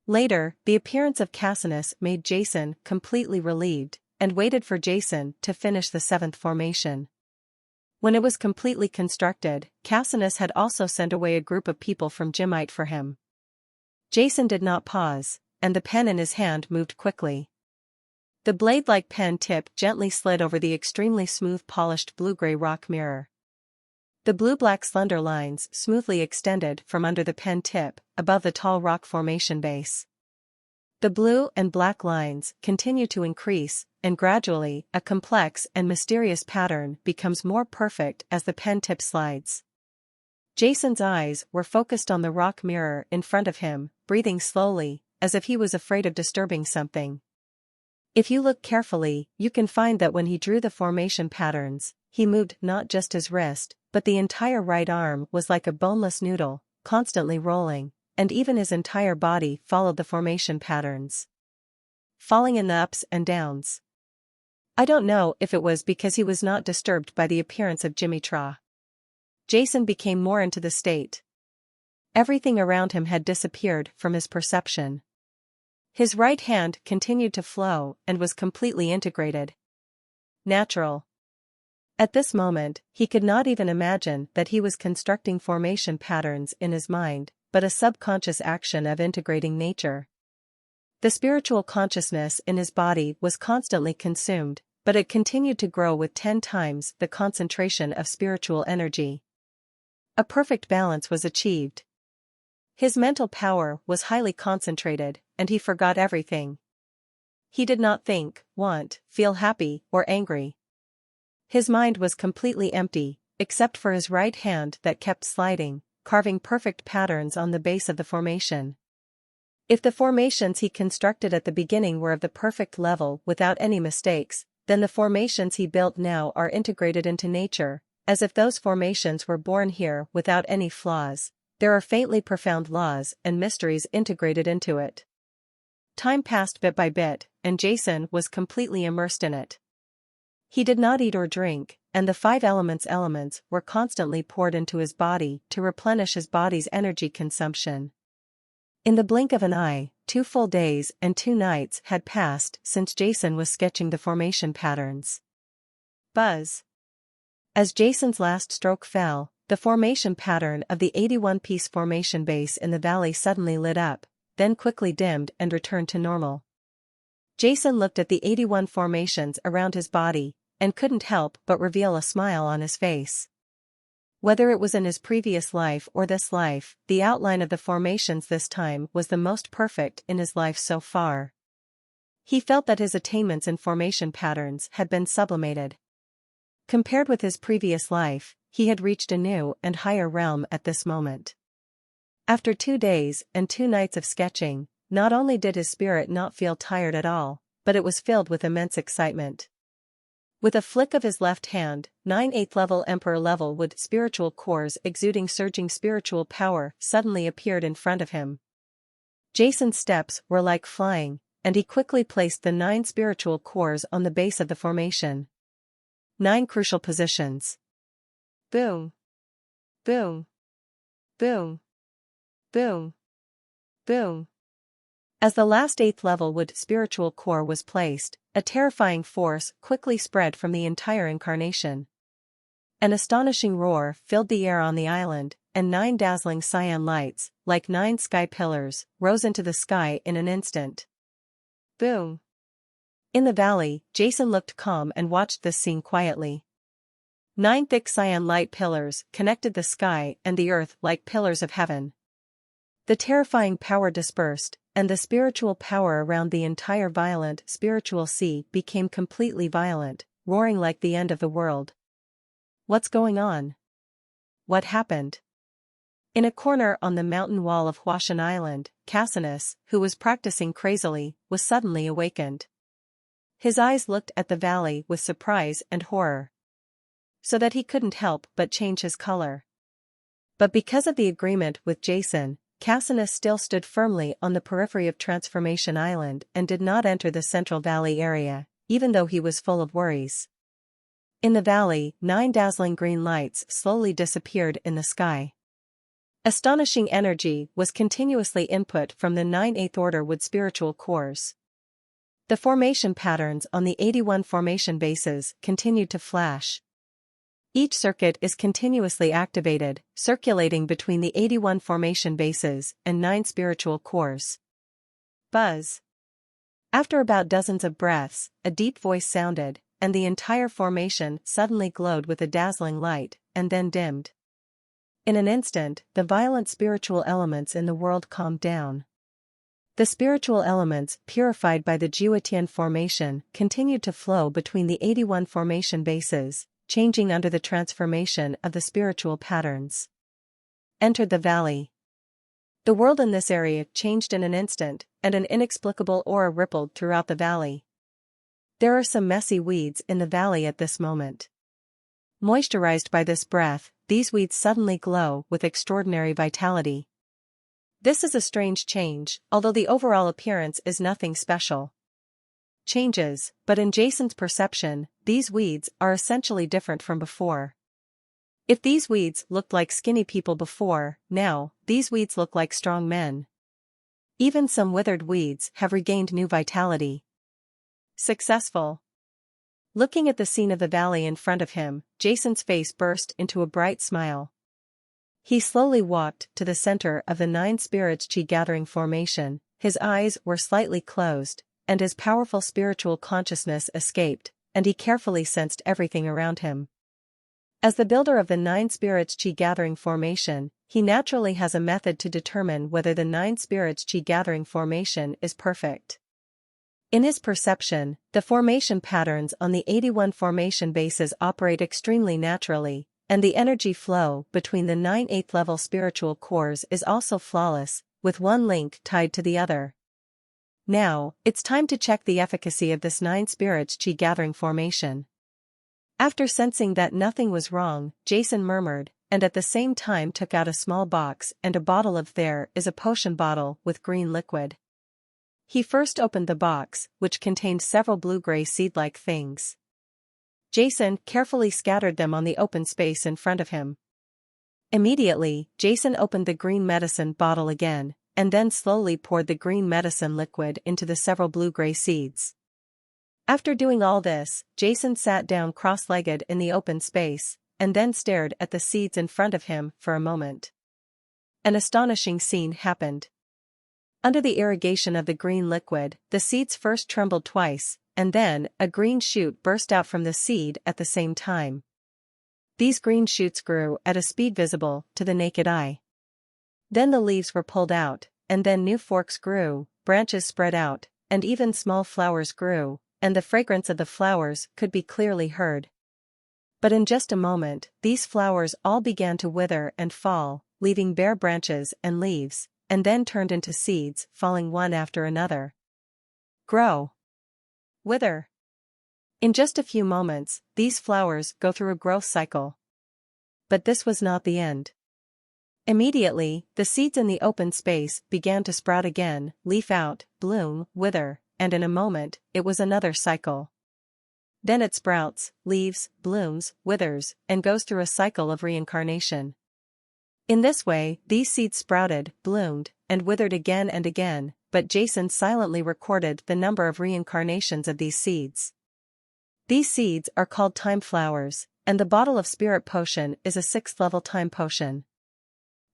S1: Later, the appearance of Cassinus made Jason completely relieved, and waited for Jason to finish the 7th formation. When it was completely constructed, Cassinus had also sent away a group of people from Jimite for him. Jason did not pause, and the pen in his hand moved quickly. The blade-like pen tip gently slid over the extremely smooth polished blue-gray rock mirror. The blue-black slender lines smoothly extended from under the pen tip, above the tall rock formation base. The blue and black lines continue to increase, and gradually, a complex and mysterious pattern becomes more perfect as the pen tip slides. Jason's eyes were focused on the rock mirror in front of him, breathing slowly, as if he was afraid of disturbing something. If you look carefully, you can find that when he drew the formation patterns, he moved not just his wrist, but the entire right arm was like a boneless noodle, constantly rolling, and even his entire body followed the formation patterns, falling in the ups and downs. I don't know if it was because he was not disturbed by the appearance of Jimmy Tra. Jason became more into the state. Everything around him had disappeared from his perception. His right hand continued to flow and was completely integrated. Natural. At this moment, he could not even imagine that he was constructing formation patterns in his mind, but a subconscious action of integrating nature. The spiritual consciousness in his body was constantly consumed, but it continued to grow with 10 times the concentration of spiritual energy. A perfect balance was achieved. His mental power was highly concentrated, and he forgot everything. He did not think, want, feel happy, or angry. His mind was completely empty, except for his right hand that kept sliding, carving perfect patterns on the base of the formation. If the formations he constructed at the beginning were of the perfect level without any mistakes, then the formations he built now are integrated into nature, as if those formations were born here without any flaws. There are faintly profound laws and mysteries integrated into it. Time passed bit by bit, and Jason was completely immersed in it. He did not eat or drink, and the 5 elements were constantly poured into his body to replenish his body's energy consumption. In the blink of an eye, 2 full days and 2 nights had passed since Jason was sketching the formation patterns. Buzz. As Jason's last stroke fell, the formation pattern of the 81-piece formation base in the valley suddenly lit up, then quickly dimmed and returned to normal. Jason looked at the 81 formations around his body, and couldn't help but reveal a smile on his face. Whether it was in his previous life or this life, the outline of the formations this time was the most perfect in his life so far. He felt that his attainments in formation patterns had been sublimated. Compared with his previous life, he had reached a new and higher realm at this moment. After 2 days and 2 nights of sketching, not only did his spirit not feel tired at all, but it was filled with immense excitement. With a flick of his left hand, 9 8th-level Emperor-level wood spiritual cores exuding surging spiritual power suddenly appeared in front of him. Jason's steps were like flying, and he quickly placed the 9 spiritual cores on the base of the formation. 9 crucial positions. Boom. Boom. Boom. Boom. Boom. As the last 8th-level wood spiritual core was placed, a terrifying force quickly spread from the entire incarnation. An astonishing roar filled the air on the island, and 9 dazzling cyan lights, like 9 sky pillars, rose into the sky in an instant. Boom. In the valley, Jason looked calm and watched this scene quietly. 9 thick cyan light pillars connected the sky and the earth like pillars of heaven. The terrifying power dispersed, and the spiritual power around the entire violent spiritual sea became completely violent, roaring like the end of the world. What's going on? What happened? In a corner on the mountain wall of Huashan Island, Cassinus, who was practicing crazily, was suddenly awakened. His eyes looked at the valley with surprise and horror, so that he couldn't help but change his color. But because of the agreement with Jason, Cassinus still stood firmly on the periphery of Transformation Island and did not enter the Central Valley area, even though he was full of worries. In the valley, 9 dazzling green lights slowly disappeared in the sky. Astonishing energy was continuously input from the 9 8th order wood spiritual cores. The formation patterns on the 81 formation bases continued to flash. Each circuit is continuously activated, circulating between the 81 formation bases and 9 spiritual cores. Buzz. After about dozens of breaths, a deep voice sounded, and the entire formation suddenly glowed with a dazzling light, and then dimmed. In an instant, the violent spiritual elements in the world calmed down. The spiritual elements, purified by the Jiutian formation, continued to flow between the 81 formation bases, changing under the transformation of the spiritual patterns. Entered the valley. The world in this area changed in an instant, and an inexplicable aura rippled throughout the valley. There are some messy weeds in the valley at this moment. Moisturized by this breath, these weeds suddenly glow with extraordinary vitality. This is a strange change, although the overall appearance is nothing special. Changes, but in Jason's perception, these weeds are essentially different from before. If these weeds looked like skinny people before, now, these weeds look like strong men. Even some withered weeds have regained new vitality. Successful. Looking at the scene of the valley in front of him, Jason's face burst into a bright smile. He slowly walked to the center of the 9 spirits chi gathering formation, his eyes were slightly closed, and his powerful spiritual consciousness escaped, and he carefully sensed everything around him. As the builder of the 9 spirits chi gathering formation, he naturally has a method to determine whether the 9 spirits chi gathering formation is perfect. In his perception, the formation patterns on the 81 formation bases operate extremely naturally, and the energy flow between the 9 8th level spiritual cores is also flawless, with one link tied to the other. Now, it's time to check the efficacy of this 9 spirits chi gathering formation. After sensing that nothing was wrong, Jason murmured, and at the same time took out a small box and a bottle of there is a potion bottle with green liquid. He first opened the box, which contained several blue-gray seed-like things. Jason carefully scattered them on the open space in front of him. Immediately, Jason opened the green medicine bottle again, and then slowly poured the green medicine liquid into the several blue-gray seeds. After doing all this, Jason sat down cross-legged in the open space, and then stared at the seeds in front of him for a moment. An astonishing scene happened. Under the irrigation of the green liquid, the seeds first trembled twice, and then, a green shoot burst out from the seed at the same time. These green shoots grew at a speed visible to the naked eye. Then the leaves were pulled out, and then new forks grew, branches spread out, and even small flowers grew, and the fragrance of the flowers could be clearly heard. But in just a moment, these flowers all began to wither and fall, leaving bare branches and leaves, and then turned into seeds, falling one after another. Grow. Wither. In just a few moments, these flowers go through a growth cycle. But this was not the end. Immediately, the seeds in the open space began to sprout again, leaf out, bloom, wither, and in a moment, it was another cycle. Then it sprouts, leaves, blooms, withers, and goes through a cycle of reincarnation. In this way, these seeds sprouted, bloomed, and withered again and again, but Jason silently recorded the number of reincarnations of these seeds. These seeds are called time flowers, and the bottle of spirit potion is a 6th level time potion.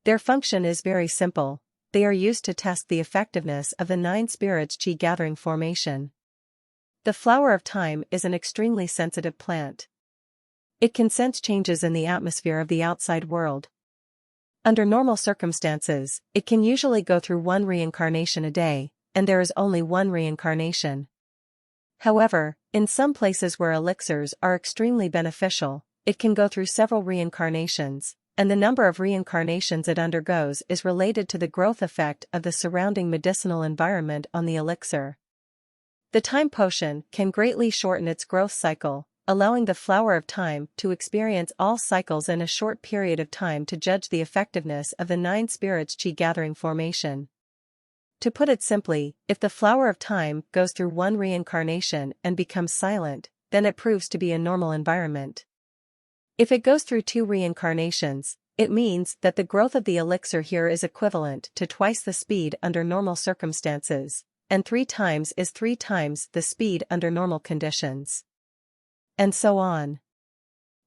S1: Their function is very simple. They are used to test the effectiveness of the 9 spirits chi gathering formation. The flower of time is an extremely sensitive plant. It can sense changes in the atmosphere of the outside world. Under normal circumstances, it can usually go through one reincarnation a day, and there is only one reincarnation. However, in some places where elixirs are extremely beneficial, it can go through several reincarnations, and the number of reincarnations it undergoes is related to the growth effect of the surrounding medicinal environment on the elixir. The time potion can greatly shorten its growth cycle, allowing the flower of time to experience all cycles in a short period of time to judge the effectiveness of the 9 spirits chi gathering formation. To put it simply, if the flower of time goes through one reincarnation and becomes silent, then it proves to be a normal environment. If it goes through 2 reincarnations, it means that the growth of the elixir here is equivalent to twice the speed under normal circumstances, and 3 times is 3 times the speed under normal conditions. And so on.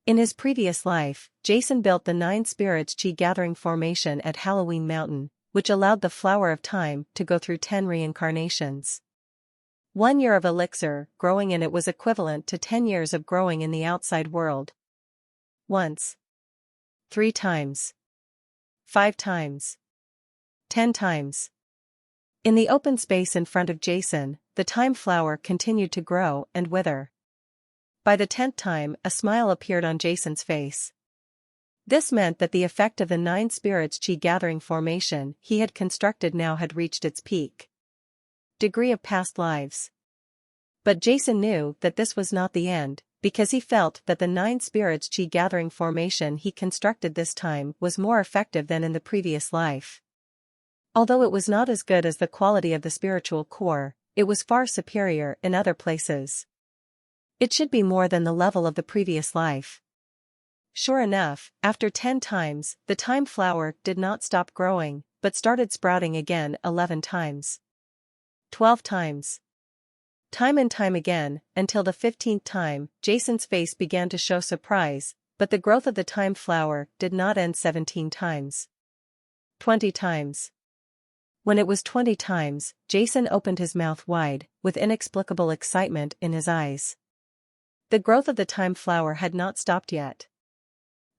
S1: In his previous life, Jason built the 9 spirits chi gathering formation at Halloween Mountain, which allowed the flower of time to go through 10 reincarnations. 1 year of elixir growing in it was equivalent to 10 years of growing in the outside world. Once. 3 times. 5 times. 10 times. In the open space in front of Jason, the time flower continued to grow and wither. By the 10th time, a smile appeared on Jason's face. This meant that the effect of the 9 spirits chi gathering formation he had constructed now had reached its peak degree of past lives. But Jason knew that this was not the end, because he felt that the 9 spirits chi gathering formation he constructed this time was more effective than in the previous life. Although it was not as good as the quality of the spiritual core, it was far superior in other places. It should be more than the level of the previous life. Sure enough, after 10 times, the time flower did not stop growing, but started sprouting again 11 times. 12 times. Time and time again, until the 15th time, Jason's face began to show surprise, but the growth of the time flower did not end 17 times. 20 times. When it was 20 times, Jason opened his mouth wide, with inexplicable excitement in his eyes. The growth of the time flower had not stopped yet.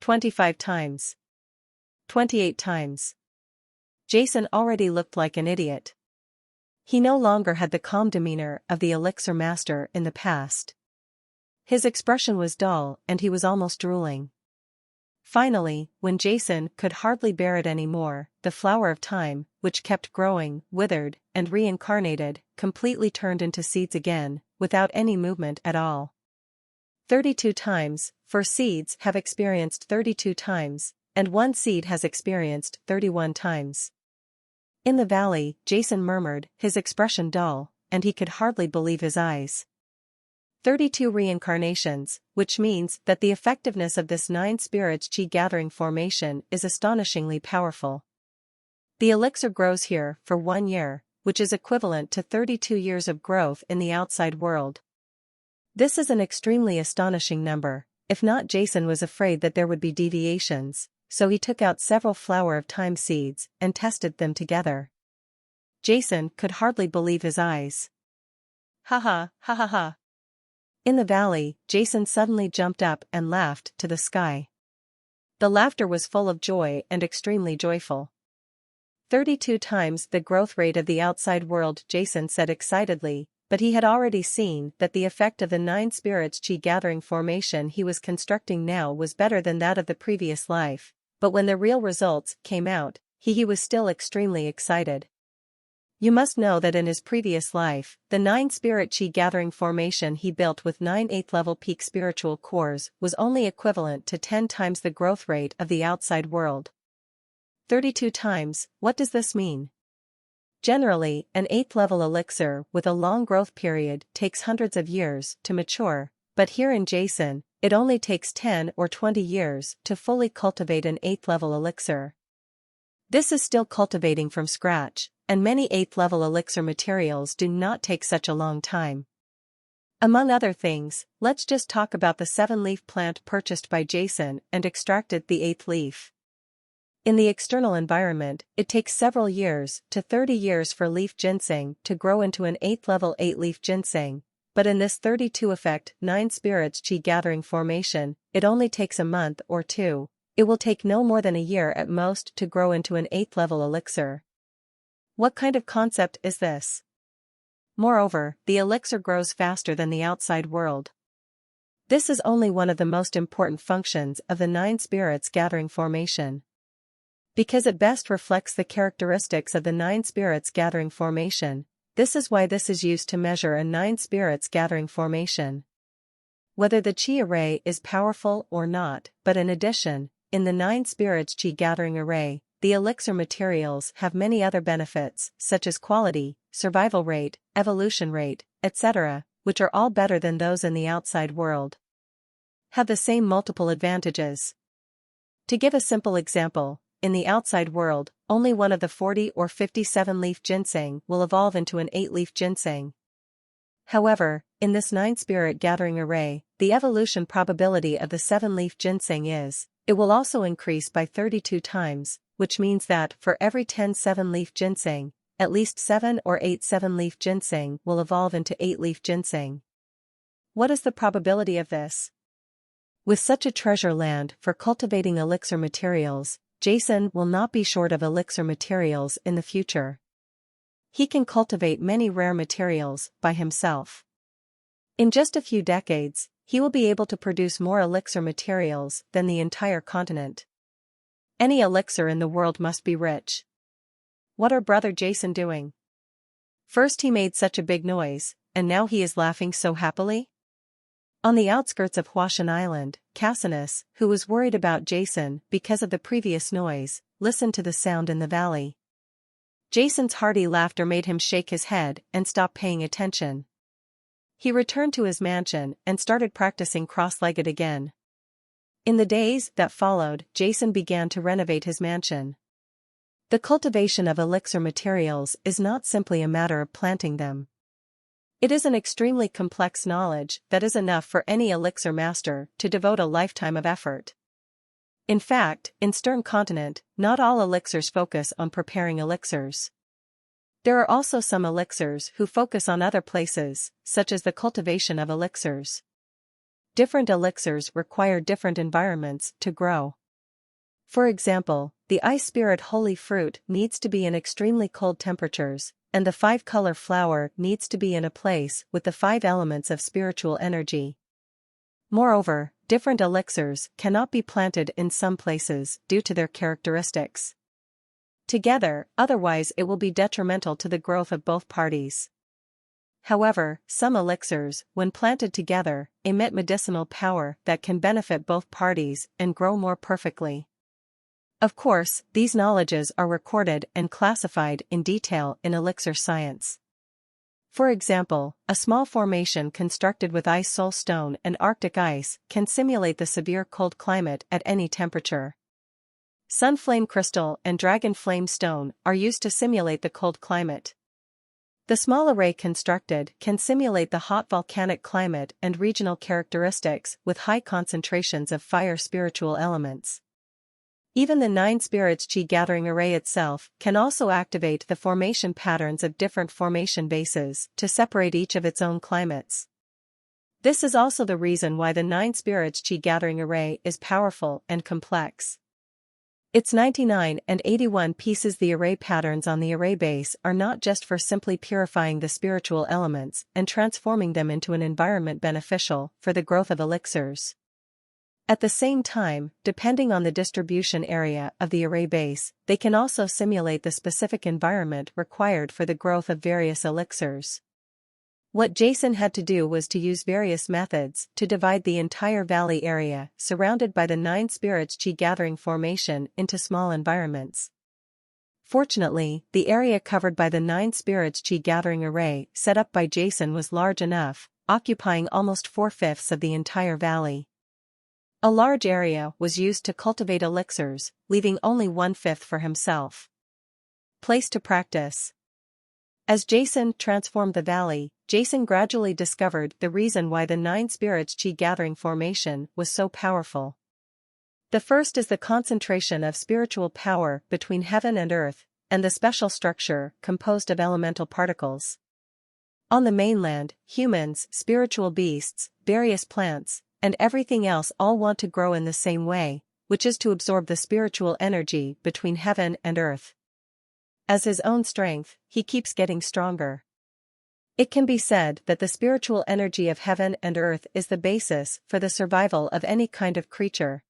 S1: 25 times. 28 times. Jason already looked like an idiot. He no longer had the calm demeanor of the elixir master in the past. His expression was dull and he was almost drooling. Finally, when Jason could hardly bear it anymore, the flower of time, which kept growing, withered, and reincarnated, completely turned into seeds again, without any movement at all. 32 times, for seeds have experienced 32 times, and one seed has experienced 31 times. In the valley, Jason murmured, his expression dull, and he could hardly believe his eyes. 32 reincarnations, which means that the effectiveness of this 9 spirits chi gathering formation is astonishingly powerful. The elixir grows here for 1 year, which is equivalent to 32 years of growth in the outside world. This is an extremely astonishing number. If not, Jason was afraid that there would be deviations, so he took out several flower of time seeds and tested them together. Jason could hardly believe his eyes. Ha ha, ha ha ha. In the valley, Jason suddenly jumped up and laughed to the sky. The laughter was full of joy and extremely joyful. 32 times the growth rate of the outside world, Jason said excitedly, but he had already seen that the effect of the 9 spirits chi gathering formation he was constructing now was better than that of the previous life, but when the real results came out, he was still extremely excited. You must know that in his previous life, the 9 spirit chi gathering formation he built with 9 8th level peak spiritual cores was only equivalent to 10 times the growth rate of the outside world. 32 times, what does this mean? Generally, an 8th level elixir with a long growth period takes hundreds of years to mature, but here in Jason, it only takes 10 or 20 years to fully cultivate an 8th level elixir. This is still cultivating from scratch, and many 8th level elixir materials do not take such a long time. Among other things, let's just talk about the 7-leaf plant purchased by Jason and extracted the 8th leaf. In the external environment, it takes several years to 30 years for leaf ginseng to grow into an 8th level 8-leaf ginseng, but in this 32 effect 9 spirits chi gathering formation, it only takes a month or 2. It will take no more than a year at most to grow into an 8th level elixir. What kind of concept is this? Moreover, the elixir grows faster than the outside world. This is only one of the most important functions of the 9 spirits gathering formation. Because it best reflects the characteristics of the 9 spirits gathering formation, this is why this is used to measure a 9 spirits gathering formation. Whether the chi array is powerful or not, but in addition, in the 9 spirits chi gathering array, the elixir materials have many other benefits, such as quality, survival rate, evolution rate, etc., which are all better than those in the outside world. Have the same multiple advantages. To give a simple example, in the outside world, only one of the 40 or 57-leaf ginseng will evolve into an 8-leaf ginseng. However, in this 9-spirit gathering array, the evolution probability of the 7-leaf ginseng it will also increase by 32 times, which means that for every 10 7-leaf ginseng, at least 7 or 8 7-leaf ginseng will evolve into 8-leaf ginseng. What is the probability of this? With such a treasure land for cultivating elixir materials, Jason will not be short of elixir materials in the future. He can cultivate many rare materials by himself. In just a few decades, he will be able to produce more elixir materials than the entire continent. Any elixir in the world must be rich. What are Brother Jason doing? First he made such a big noise, and now he is laughing so happily? On the outskirts of Huashan Island, Cassinus, who was worried about Jason because of the previous noise, listened to the sound in the valley. Jason's hearty laughter made him shake his head and stop paying attention. He returned to his mansion and started practicing cross-legged again. In the days that followed, Jason began to renovate his mansion. The cultivation of elixir materials is not simply a matter of planting them. It is an extremely complex knowledge that is enough for any elixir master to devote a lifetime of effort. In fact, in Stern Continent, not all elixirs focus on preparing elixirs. There are also some elixirs who focus on other places, such as the cultivation of elixirs. Different elixirs require different environments to grow. For example, the ice spirit holy fruit needs to be in extremely cold temperatures, and the 5-color flower needs to be in a place with the 5 elements of spiritual energy. Moreover, different elixirs cannot be planted in some places due to their characteristics together, otherwise it will be detrimental to the growth of both parties. However, some elixirs, when planted together, emit medicinal power that can benefit both parties and grow more perfectly. Of course, these knowledges are recorded and classified in detail in elixir science. For example, a small formation constructed with ice soul stone and Arctic ice can simulate the severe cold climate at any temperature. Sunflame crystal and dragon flame stone are used to simulate the cold climate. The small array constructed can simulate the hot volcanic climate and regional characteristics with high concentrations of fire spiritual elements. Even the 9 spirits chi gathering array itself can also activate the formation patterns of different formation bases to separate each of its own climates. This is also the reason why the 9 spirits chi gathering array is powerful and complex. Its 99 and 81 pieces. The array patterns on the array base are not just for simply purifying the spiritual elements and transforming them into an environment beneficial for the growth of elixirs. At the same time, depending on the distribution area of the array base, they can also simulate the specific environment required for the growth of various elixirs. What Jason had to do was to use various methods to divide the entire valley area surrounded by the 9 spirits chi gathering formation into small environments. Fortunately, the area covered by the 9 spirits chi gathering array set up by Jason was large enough, occupying almost 4/5 of the entire valley. A large area was used to cultivate elixirs, leaving only 1/5 for himself. Place to practice. As Jason transformed the valley, Jason gradually discovered the reason why the 9 spirits chi gathering formation was so powerful. The first is the concentration of spiritual power between heaven and earth, and the special structure composed of elemental particles. On the mainland, humans, spiritual beasts, various plants, and everything else all want to grow in the same way, which is to absorb the spiritual energy between heaven and earth. As his own strength, he keeps getting stronger. It can be said that the spiritual energy of heaven and earth is the basis for the survival of any kind of creature.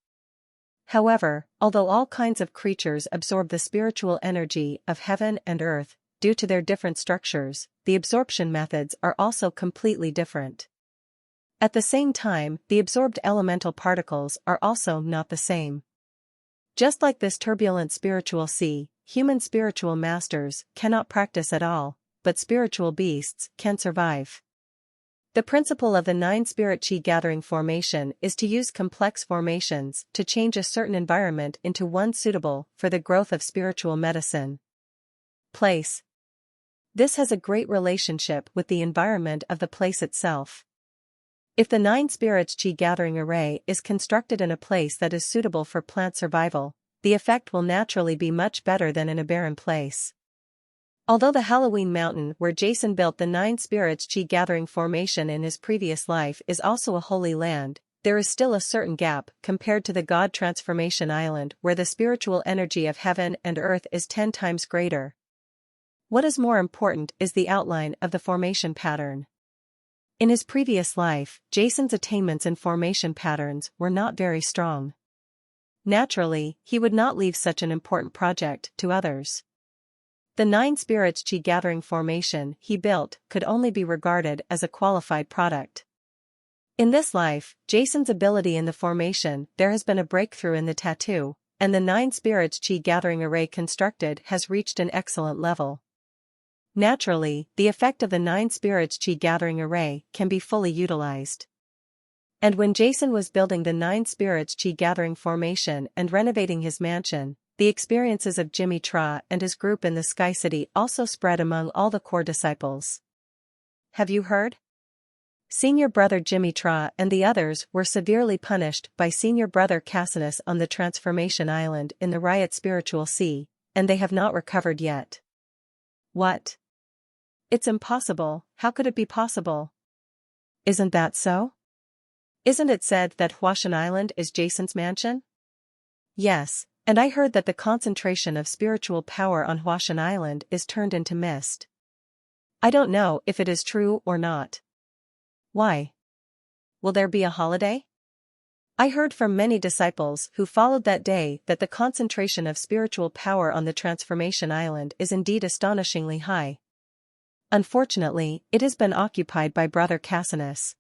S1: However, although all kinds of creatures absorb the spiritual energy of heaven and earth, due to their different structures, the absorption methods are also completely different. At the same time, the absorbed elemental particles are also not the same. Just like this turbulent spiritual sea, human spiritual masters cannot practice at all, but spiritual beasts can survive. The principle of the 9 spirit chi gathering formation is to use complex formations to change a certain environment into one suitable for the growth of spiritual medicine. Place. This has a great relationship with the environment of the place itself. If the 9 spirits chi gathering array is constructed in a place that is suitable for plant survival, the effect will naturally be much better than in a barren place. Although the Halloween mountain where Jason built the Nine Spirits Chi gathering formation in his previous life is also a holy land, there is still a certain gap compared to the God Transformation Island where the spiritual energy of heaven and earth is 10 times greater. What is more important is the outline of the formation pattern. In his previous life, Jason's attainments in formation patterns were not very strong. Naturally, he would not leave such an important project to others. The Nine Spirits Chi gathering formation he built could only be regarded as a qualified product. In this life, Jason's ability in the formation, there has been a breakthrough in the tattoo, and the Nine Spirits Chi gathering array constructed has reached an excellent level. Naturally, the effect of the Nine Spirits Chi gathering array can be fully utilized. And when Jason was building the Nine Spirits Chi gathering formation and renovating his mansion, the experiences of Jimmy Tra and his group in the Sky City also spread among all the core disciples. Have you heard? Senior brother Jimmy Tra and the others were severely punished by senior brother Cassinus on the Transformation Island in the Riot Spiritual Sea, and they have not recovered yet. What? It's impossible. How could it be possible? Isn't that so? Isn't it said that Huashan Island is Jason's mansion? Yes, and I heard that the concentration of spiritual power on Huashan Island is turned into mist. I don't know if it is true or not. Why? Will there be a holiday? I heard from many disciples who followed that day that the concentration of spiritual power on the Transformation Island is indeed astonishingly high. Unfortunately, it has been occupied by Brother Cassinus.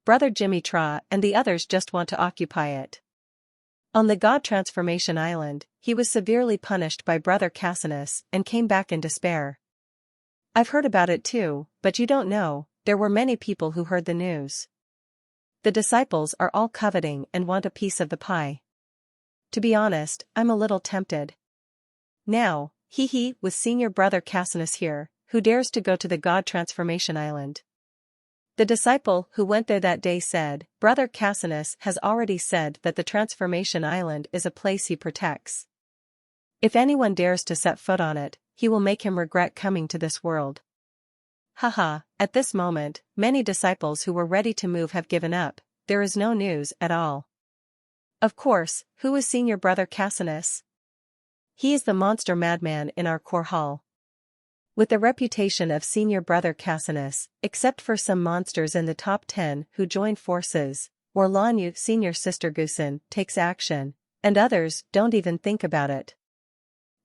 S1: Brother Jimmy Tra and the others just want to occupy it. On the God Transformation Island, he was severely punished by Brother Cassinus and came back in despair. I've heard about it too, but you don't know, there were many people who heard the news. The disciples are all coveting and want a piece of the pie. To be honest, I'm a little tempted. Now, with senior brother Cassinus here, who dares to go to the God Transformation Island? The disciple who went there that day said, Brother Cassinus has already said that the Transformation Island is a place he protects. If anyone dares to set foot on it, he will make him regret coming to this world. Haha, at this moment, many disciples who were ready to move have given up, there is no news at all. Of course, who is senior brother Cassinus? He is the monster madman in our core hall. With the reputation of senior brother Cassinus, except for some monsters in the top 10 who join forces, or Lanyu senior sister Gusin takes action, and others don't even think about it.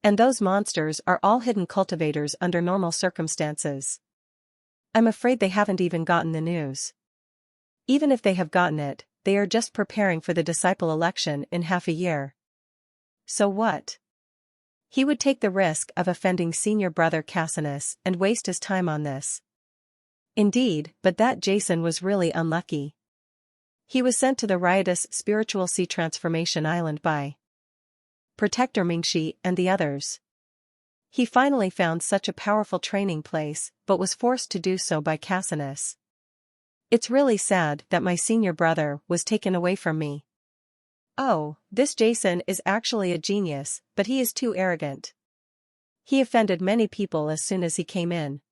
S1: And those monsters are all hidden cultivators under normal circumstances. I'm afraid they haven't even gotten the news. Even if they have gotten it, they are just preparing for the disciple election in half a year. So what? He would take the risk of offending senior brother Cassinus and waste his time on this. Indeed, but that Jason was really unlucky. He was sent to the riotous Spiritual Sea Transformation Island by Protector Mingxi and the others. He finally found such a powerful training place, but was forced to do so by Cassinus. It's really sad that my senior brother was taken away from me. Oh, this Jason is actually a genius, but he is too arrogant. He offended many people as soon as he came in.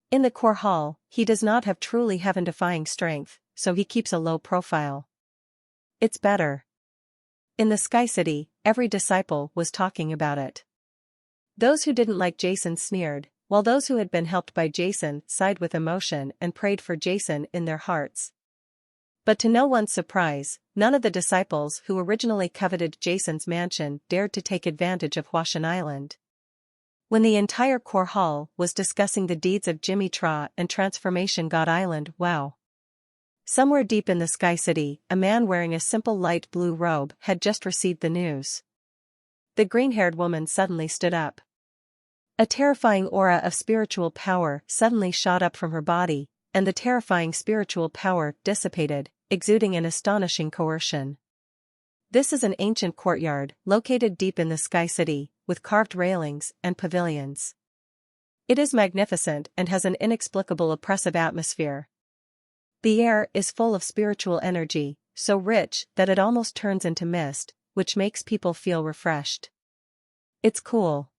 S1: In the core hall, he does not have truly heaven-defying strength, so he keeps a low profile. It's better. In the Sky City, every disciple was talking about it. Those who didn't like Jason sneered, while those who had been helped by Jason sighed with emotion and prayed for Jason in their hearts. But to no one's surprise, none of the disciples who originally coveted Jason's mansion dared to take advantage of Huashan Island. When the entire core hall was discussing the deeds of Jimmy Tra and Transformation God Island, wow. Somewhere deep in the Sky City, a man wearing a simple light blue robe had just received the news. The green-haired woman suddenly stood up. A terrifying aura of spiritual power suddenly shot up from her body, and the terrifying spiritual power dissipated, exuding an astonishing coercion. This is an ancient courtyard, located deep in the Sky City, with carved railings and pavilions. It is magnificent and has an inexplicable oppressive atmosphere. The air is full of spiritual energy, so rich that it almost turns into mist, which makes people feel refreshed. It's cool.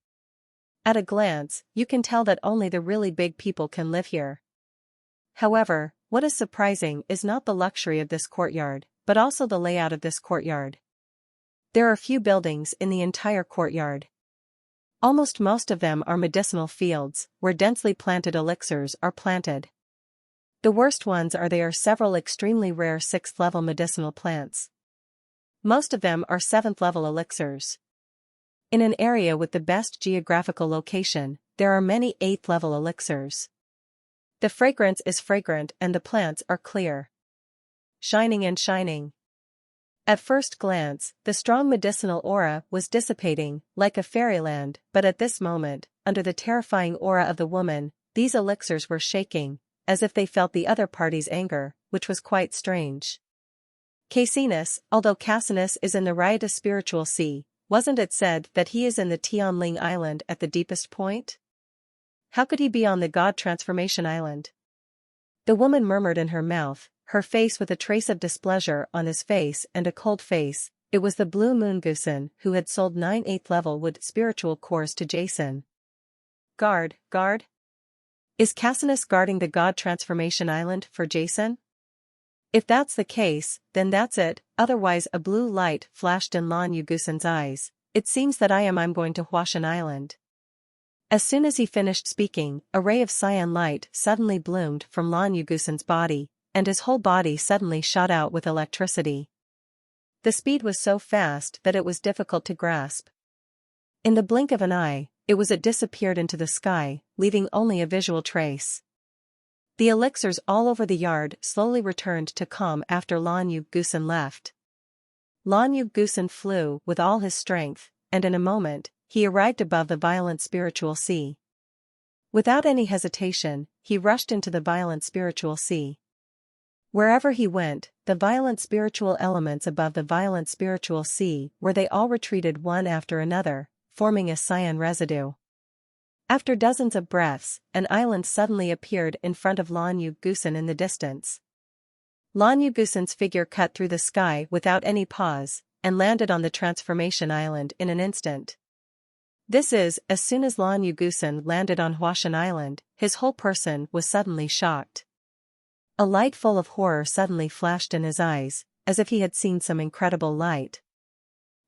S1: At a glance, you can tell that only the really big people can live here. However, what is surprising is not the luxury of this courtyard, but also the layout of this courtyard. There are few buildings in the entire courtyard. Almost most of them are medicinal fields, where densely planted elixirs are planted. The worst ones are there are several extremely rare 6th-level medicinal plants. Most of them are 7th-level elixirs. In an area with the best geographical location, there are many 8th-level elixirs. The fragrance is fragrant and the plants are clear, shining and shining. At first glance, the strong medicinal aura was dissipating, like a fairyland, but at this moment, under the terrifying aura of the woman, these elixirs were shaking, as if they felt the other party's anger, which was quite strange. Casinus, although Casinus is in the riotous spiritual sea, wasn't it said that he is in the Tianling Island at the deepest point? How could he be on the God Transformation Island? The woman murmured in her mouth, her face with a trace of displeasure on his face and a cold face. It was the Blue Moon Gusen who had sold 9 8th-level wood spiritual cores to Jason. Guard. Is Casinus guarding the God Transformation Island for Jason? If that's the case, then that's it, otherwise a blue light flashed in Lan Yugusen's eyes. It seems that I'm going to Huashan Island. As soon as he finished speaking, a ray of cyan light suddenly bloomed from Lan Yugusen's body, and his whole body suddenly shot out with electricity. The speed was so fast that it was difficult to grasp. In the blink of an eye, it disappeared into the sky, leaving only a visual trace. The elixirs all over the yard slowly returned to calm after Lan Yugusen left. Lan Yugusen flew with all his strength, and in a moment, he arrived above the violent spiritual sea. Without any hesitation, he rushed into the violent spiritual sea. Wherever he went, the violent spiritual elements above the violent spiritual sea, where they all retreated one after another, forming a cyan residue. After dozens of breaths, an island suddenly appeared in front of Lan Yugusen in the distance. Lan Yugusen's figure cut through the sky without any pause, and landed on the transformation island in an instant. As soon as Lan Yugusen landed on Huashan Island, his whole person was suddenly shocked. A light full of horror suddenly flashed in his eyes, as if he had seen some incredible light.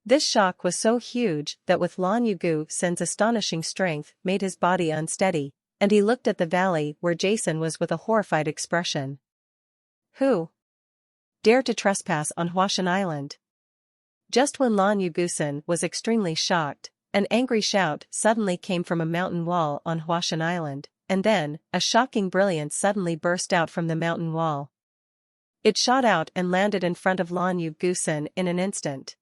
S1: This shock was so huge that with Lan Yugusen's astonishing strength made his body unsteady, and he looked at the valley where Jason was with a horrified expression. Who dared to trespass on Huashan Island? Just when Lan Yugusen was extremely shocked, an angry shout suddenly came from a mountain wall on Huashan Island. And then, a shocking brilliance suddenly burst out from the mountain wall. It shot out and landed in front of Lan Yugusen in an instant.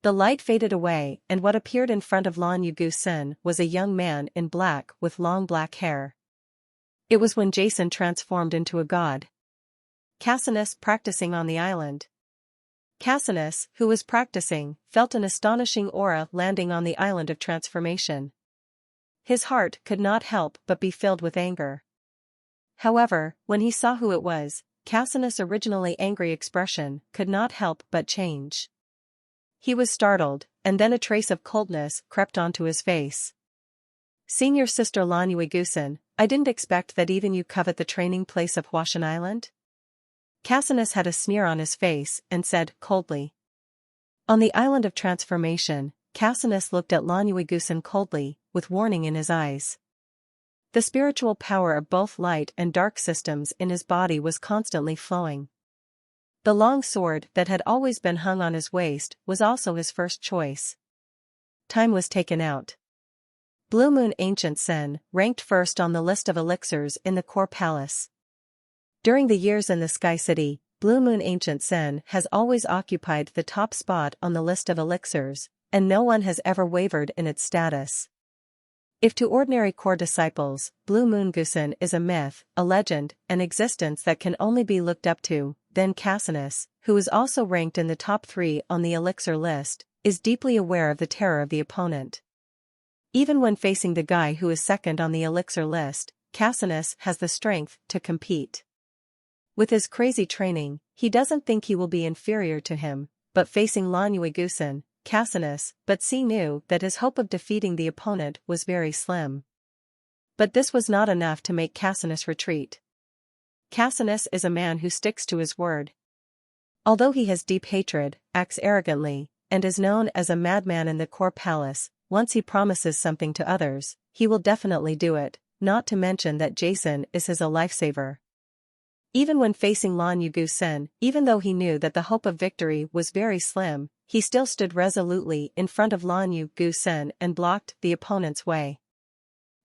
S1: The light faded away, and what appeared in front of Lan Yugusen was a young man in black with long black hair. It was when Jason transformed into a god. Casinus practicing on the island. Casinus, who was practicing, felt an astonishing aura landing on the island of transformation. His heart could not help but be filled with anger. However, when he saw who it was, Casinus' originally angry expression could not help but change. He was startled, and then a trace of coldness crept onto his face. Senior Sister Lan Yugusen, I didn't expect that even you covet the training place of Huashan Island? Casinus had a sneer on his face and said coldly. On the island of transformation, Casinus looked at Lan Yugusen coldly, with warning in his eyes. The spiritual power of both light and dark systems in his body was constantly flowing. The long sword that had always been hung on his waist was also his first choice. Time was taken out. Blue Moon Ancient Sen ranked first on the list of elixirs in the core palace. During the years in the Sky City, Blue Moon Ancient Sen has always occupied the top spot on the list of elixirs, and no one has ever wavered in its status. If to ordinary core disciples, Blue Moon Gusen is a myth, a legend, an existence that can only be looked up to, then Casinus, who is also ranked in the top 3 on the elixir list, is deeply aware of the terror of the opponent. Even when facing the guy who is second on the elixir list, Casinus has the strength to compete. With his crazy training, he doesn't think he will be inferior to him, but facing Lan Yugusen, Cassinus, but C knew that his hope of defeating the opponent was very slim. But this was not enough to make Cassinus retreat. Cassinus is a man who sticks to his word. Although he has deep hatred, acts arrogantly, and is known as a madman in the core palace, once he promises something to others, he will definitely do it, not to mention that Jason is his a lifesaver. Even when facing Lan Yugusen, even though he knew that the hope of victory was very slim, he still stood resolutely in front of Lan Yugusen and blocked the opponent's way.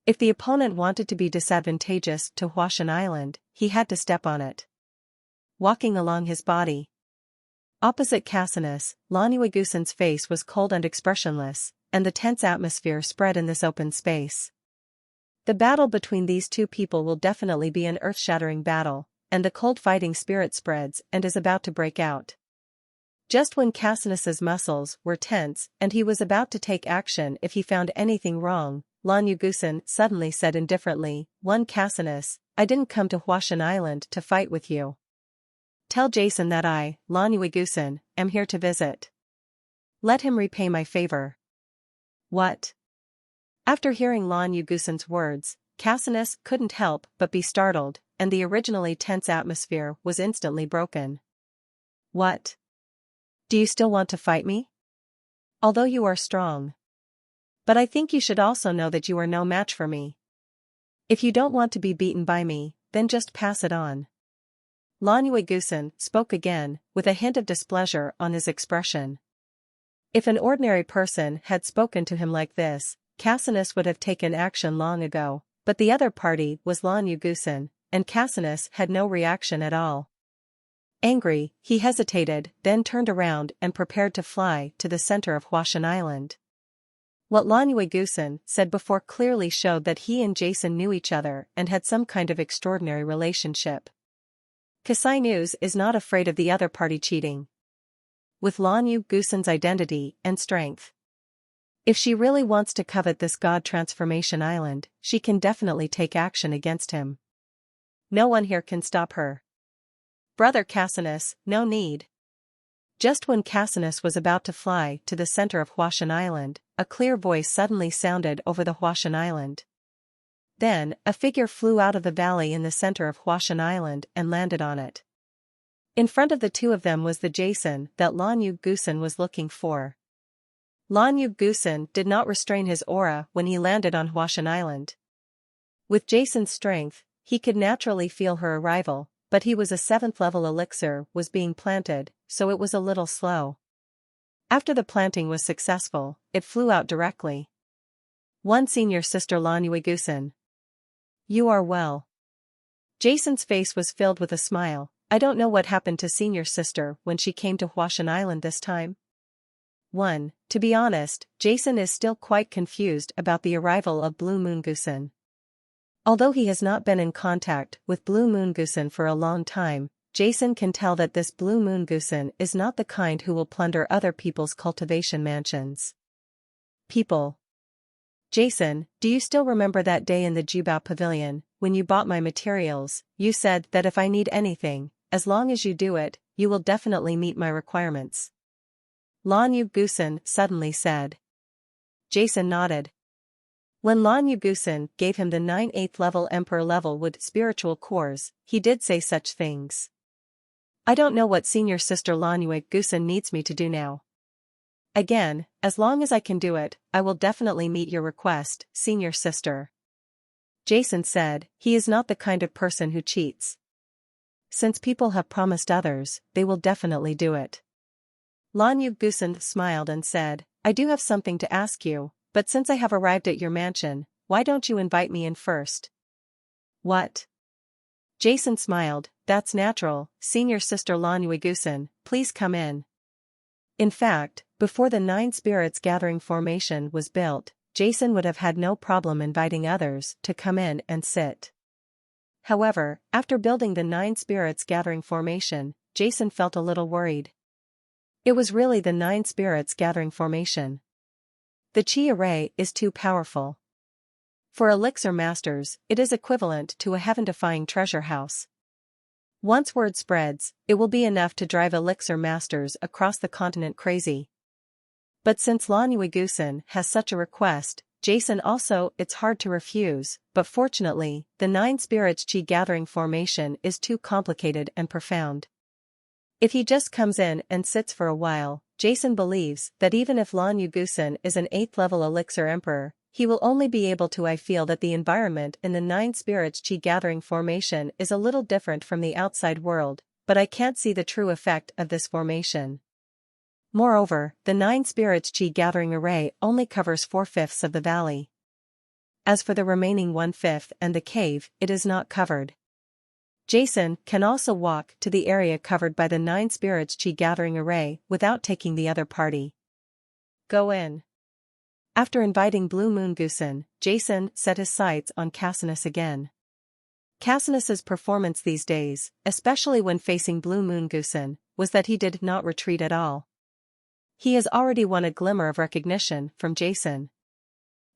S1: If the opponent wanted to be disadvantageous to Huashan Island, he had to step on it. Walking along his body. Opposite Cassinus, Lan Yugusen's face was cold and expressionless, and the tense atmosphere spread in this open space. The battle between these two people will definitely be an earth-shattering battle, and the cold fighting spirit spreads and is about to break out. Just when Cassinus's muscles were tense and he was about to take action if he found anything wrong, Lan Yugusen suddenly said indifferently, "One Cassinus, I didn't come to Huashan Island to fight with you. Tell Jason that I, Lan Yugusen, am here to visit. Let him repay my favor." What? After hearing Lan Yugusen's words, Cassinus couldn't help but be startled, and the originally tense atmosphere was instantly broken. What? Do you still want to fight me? Although you are strong. But I think you should also know that you are no match for me. If you don't want to be beaten by me, then just pass it on. Lan Yugusen spoke again, with a hint of displeasure on his expression. If an ordinary person had spoken to him like this, Cassinus would have taken action long ago, but the other party was Lan Yugusen, and Cassinus had no reaction at all. Angry, he hesitated, then turned around and prepared to fly to the center of Huashan Island. What Lan Yugusen said before clearly showed that he and Jason knew each other and had some kind of extraordinary relationship. Kasai News is not afraid of the other party cheating with Lan Yugusen's identity and strength. If she really wants to covet this god transformation island, she can definitely take action against him. No one here can stop her. Brother Cassinus, no need. Just when Cassinus was about to fly to the center of Huashan Island, a clear voice suddenly sounded over the Huashan Island. Then, a figure flew out of the valley in the center of Huashan Island and landed on it. In front of the two of them was the Jason that Lan Yugusen was looking for. Lan Yugusen did not restrain his aura when he landed on Huashan Island. With Jason's strength, he could naturally feel her arrival, but he was a 7th level elixir was being planted, so it was a little slow. After the planting was successful, it flew out directly. One senior sister Lan Yugusen. You are well. Jason's face was filled with a smile. I don't know what happened to senior sister when she came to Huashan Island this time. 1. To be honest, Jason is still quite confused about the arrival of Blue Moon Gusen. Although he has not been in contact with Blue Moon Gusen for a long time, Jason can tell that this Blue Moon Gusen is not the kind who will plunder other people's cultivation mansions. People. Jason, do you still remember that day in the Jubao Pavilion, when you bought my materials? You said that if I need anything, as long as you do it, you will definitely meet my requirements. Lan Yugusen suddenly said. Jason nodded. When Lan Yugusen gave him the 9 8th level Emperor level wood spiritual cores, he did say such things. I don't know what senior sister Lan Yugusen needs me to do now. Again, as long as I can do it, I will definitely meet your request, senior sister. Jason said, he is not the kind of person who cheats. Since people have promised others, they will definitely do it. Lan Yugusen smiled and said, I do have something to ask you, but since I have arrived at your mansion, why don't you invite me in first? What? Jason smiled, that's natural, senior sister Lan Yugusen, please come in. In fact, before the 9 spirits gathering formation was built, Jason would have had no problem inviting others to come in and sit. However, after building the 9 spirits gathering formation, Jason felt a little worried. It was really the 9 spirits gathering formation. The chi array is too powerful. For elixir masters, it is equivalent to a heaven-defying treasure house. Once word spreads, it will be enough to drive elixir masters across the continent crazy. But since Lan Yuigusan has such a request, Jason also it's hard to refuse, but fortunately, the Nine Spirits Chi gathering formation is too complicated and profound. If he just comes in and sits for a while, Jason believes that even if Lan Yuigusan is an 8th level elixir emperor, he will only be able to. I feel that the environment in the Nine Spirits Chi gathering formation is a little different from the outside world, but I can't see the true effect of this formation. Moreover, the Nine Spirits Chi gathering array only covers 4/5 of the valley. As for the remaining 1/5 and the cave, it is not covered. Jason can also walk to the area covered by the Nine Spirits Chi gathering array without taking the other party. Go in. After inviting Blue Moon Gusen, Jason set his sights on Cassinus again. Cassinus's performance these days, especially when facing Blue Moon Gusen, was that he did not retreat at all. He has already won a glimmer of recognition from Jason.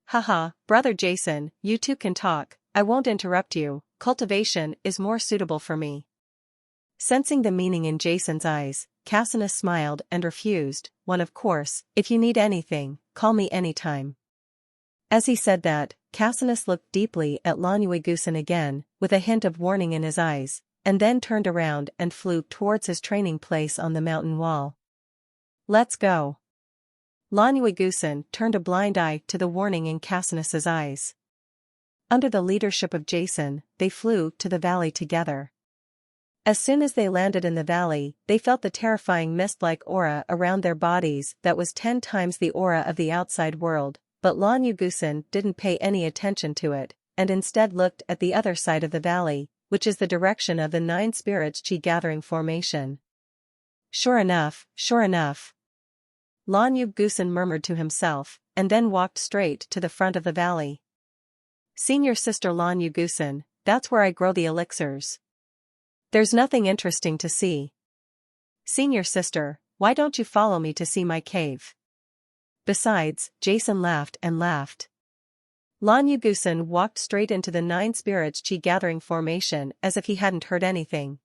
S1: Haha, brother Jason, you two can talk, I won't interrupt you, cultivation is more suitable for me. Sensing the meaning in Jason's eyes, Cassinus smiled and refused, one of course, if you need anything, call me anytime. As he said that, Cassinus looked deeply at Lan Yuigusan again, with a hint of warning in his eyes, and then turned around and flew towards his training place on the mountain wall. Let's go. Lan Yuigusan turned a blind eye to the warning in Cassinus's eyes. Under the leadership of Jason, they flew to the valley together. As soon as they landed in the valley, they felt the terrifying mist-like aura around their bodies that was 10 times the aura of the outside world, but Lan Yuigusan didn't pay any attention to it, and instead looked at the other side of the valley, which is the direction of the Nine Spirits Chi gathering formation. Sure enough, sure enough. Lan Yuigusan murmured to himself, and then walked straight to the front of the valley. Senior sister Lan Yuigusan, that's where I grow the elixirs. There's nothing interesting to see. Senior sister, why don't you follow me to see my cave? Besides, Jason laughed and laughed. Lan Yuigusan walked straight into the Nine Spirits Chi gathering formation as if he hadn't heard anything.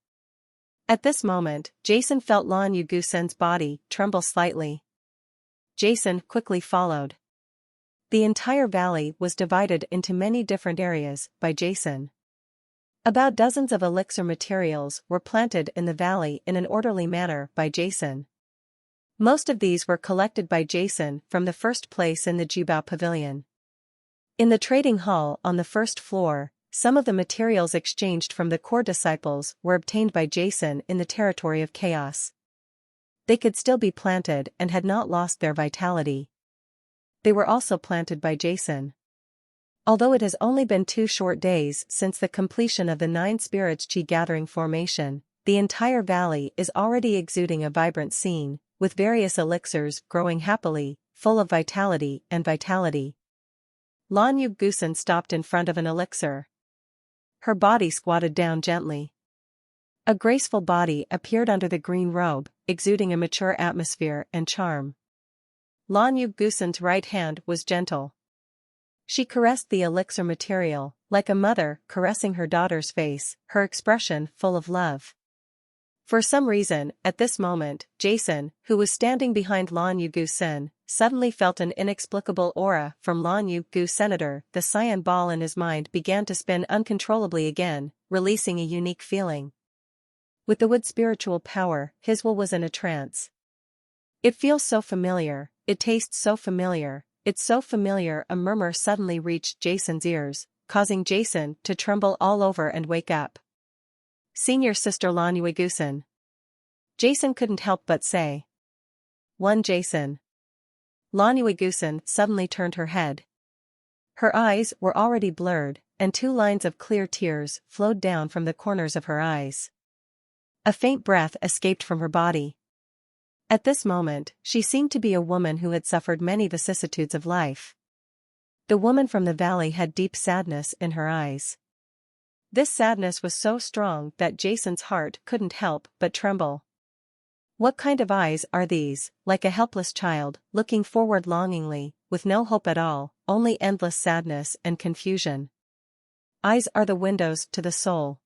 S1: At this moment, Jason felt Lan Yuigusan's body tremble slightly. Jason quickly followed. The entire valley was divided into many different areas by Jason. About dozens of elixir materials were planted in the valley in an orderly manner by Jason. Most of these were collected by Jason from the first place in the Jubao Pavilion. In the trading hall on the first floor, some of the materials exchanged from the core disciples were obtained by Jason in the territory of chaos. They could still be planted and had not lost their vitality. They were also planted by Jason. Although it has only been 2 short days since the completion of the Nine Spirits Chi gathering formation, the entire valley is already exuding a vibrant scene, with various elixirs growing happily, full of vitality and vitality. Lan Yuigusan stopped in front of an elixir. Her body squatted down gently. A graceful body appeared under the green robe, exuding a mature atmosphere and charm. Lan Yuigusan's right hand was gentle. She caressed the elixir material, like a mother caressing her daughter's face, her expression full of love. For some reason, at this moment, Jason, who was standing behind Lan Yuigusan, suddenly felt an inexplicable aura from Lan Yuigusan. The cyan ball in his mind began to spin uncontrollably again, releasing a unique feeling. With the wood spiritual power, his will was in a trance. It feels so familiar, it tastes so familiar, it's so familiar. A murmur suddenly reached Jason's ears, causing Jason to tremble all over and wake up. Senior sister Lan Yuigusan. Jason couldn't help but say. One Jason. Lan Yuigusan suddenly turned her head. Her eyes were already blurred, and 2 lines of clear tears flowed down from the corners of her eyes. A faint breath escaped from her body. At this moment, she seemed to be a woman who had suffered many vicissitudes of life. The woman from the valley had deep sadness in her eyes. This sadness was so strong that Jason's heart couldn't help but tremble. What kind of eyes are these? Like a helpless child, looking forward longingly, with no hope at all, only endless sadness and confusion. Eyes are the windows to the soul.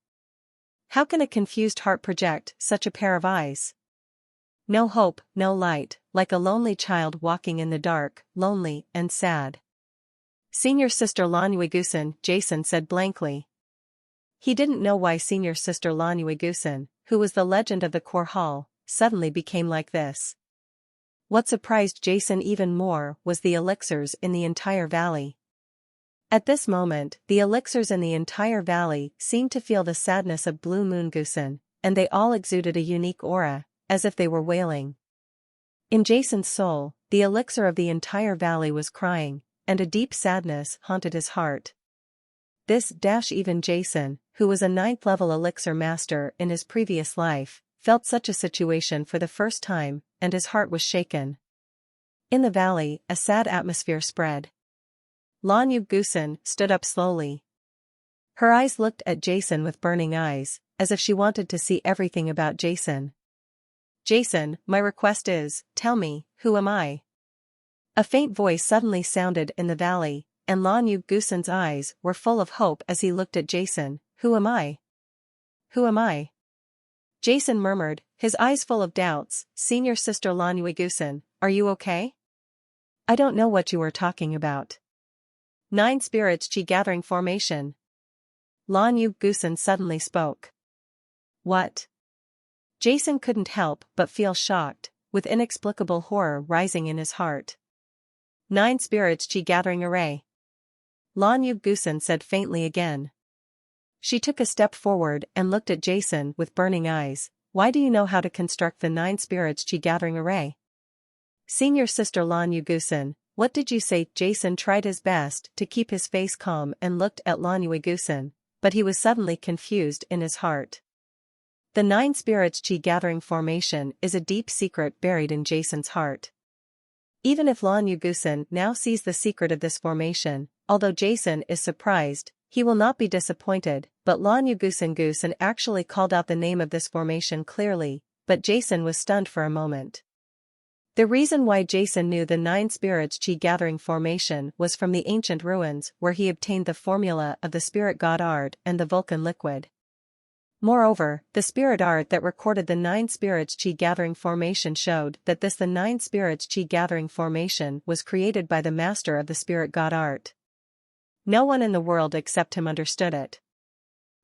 S1: How can a confused heart project such a pair of eyes? No hope, no light, like a lonely child walking in the dark, lonely and sad. Senior Sister Lanuigusen, Jason said blankly. He didn't know why Senior Sister Lanuigusen, who was the legend of the core hall, suddenly became like this. What surprised Jason even more was the elixirs in the entire valley. At this moment, the elixirs in the entire valley seemed to feel the sadness of Blue Moon Goosen, and they all exuded a unique aura, as if they were wailing. In Jason's soul, the elixir of the entire valley was crying, and a deep sadness haunted his heart. Even Jason, who was a 9th level elixir master in his previous life, felt such a situation for the first time, and his heart was shaken. In the valley, a sad atmosphere spread. Lanuigusen stood up slowly. Her eyes looked at Jason with burning eyes, as if she wanted to see everything about Jason. Jason, my request is, tell me, who am I? A faint voice suddenly sounded in the valley, and Lanuigusen's eyes were full of hope as he looked at Jason. Who am I? Who am I? Jason murmured, his eyes full of doubts. Senior Sister Lanuigusen, are you okay? I don't know what you are talking about. 9 spirits chi gathering formation. Lanuigusen suddenly spoke. What? Jason couldn't help but feel shocked, with inexplicable horror rising in his heart. 9 spirits chi gathering array. Lanuigusen said faintly again. She took a step forward and looked at Jason with burning eyes. Why do you know how to construct the 9 spirits chi gathering array? Senior Sister Lanuigusen, what did you say? Jason tried his best to keep his face calm and looked at Lanuigusen, but he was suddenly confused in his heart. The 9 spirits chi gathering formation is a deep secret buried in Jason's heart. Even if Lanuigusen now sees the secret of this formation, although Jason is surprised, he will not be disappointed, but Lanuigusen actually called out the name of this formation clearly, but Jason was stunned for a moment. The reason why Jason knew the 9 spirits chi gathering formation was from the ancient ruins where he obtained the formula of the spirit god art and the Vulcan liquid. Moreover, the spirit art that recorded the 9 spirits chi gathering formation showed that the 9 spirits chi gathering formation was created by the master of the spirit god art. No one in the world except him understood it.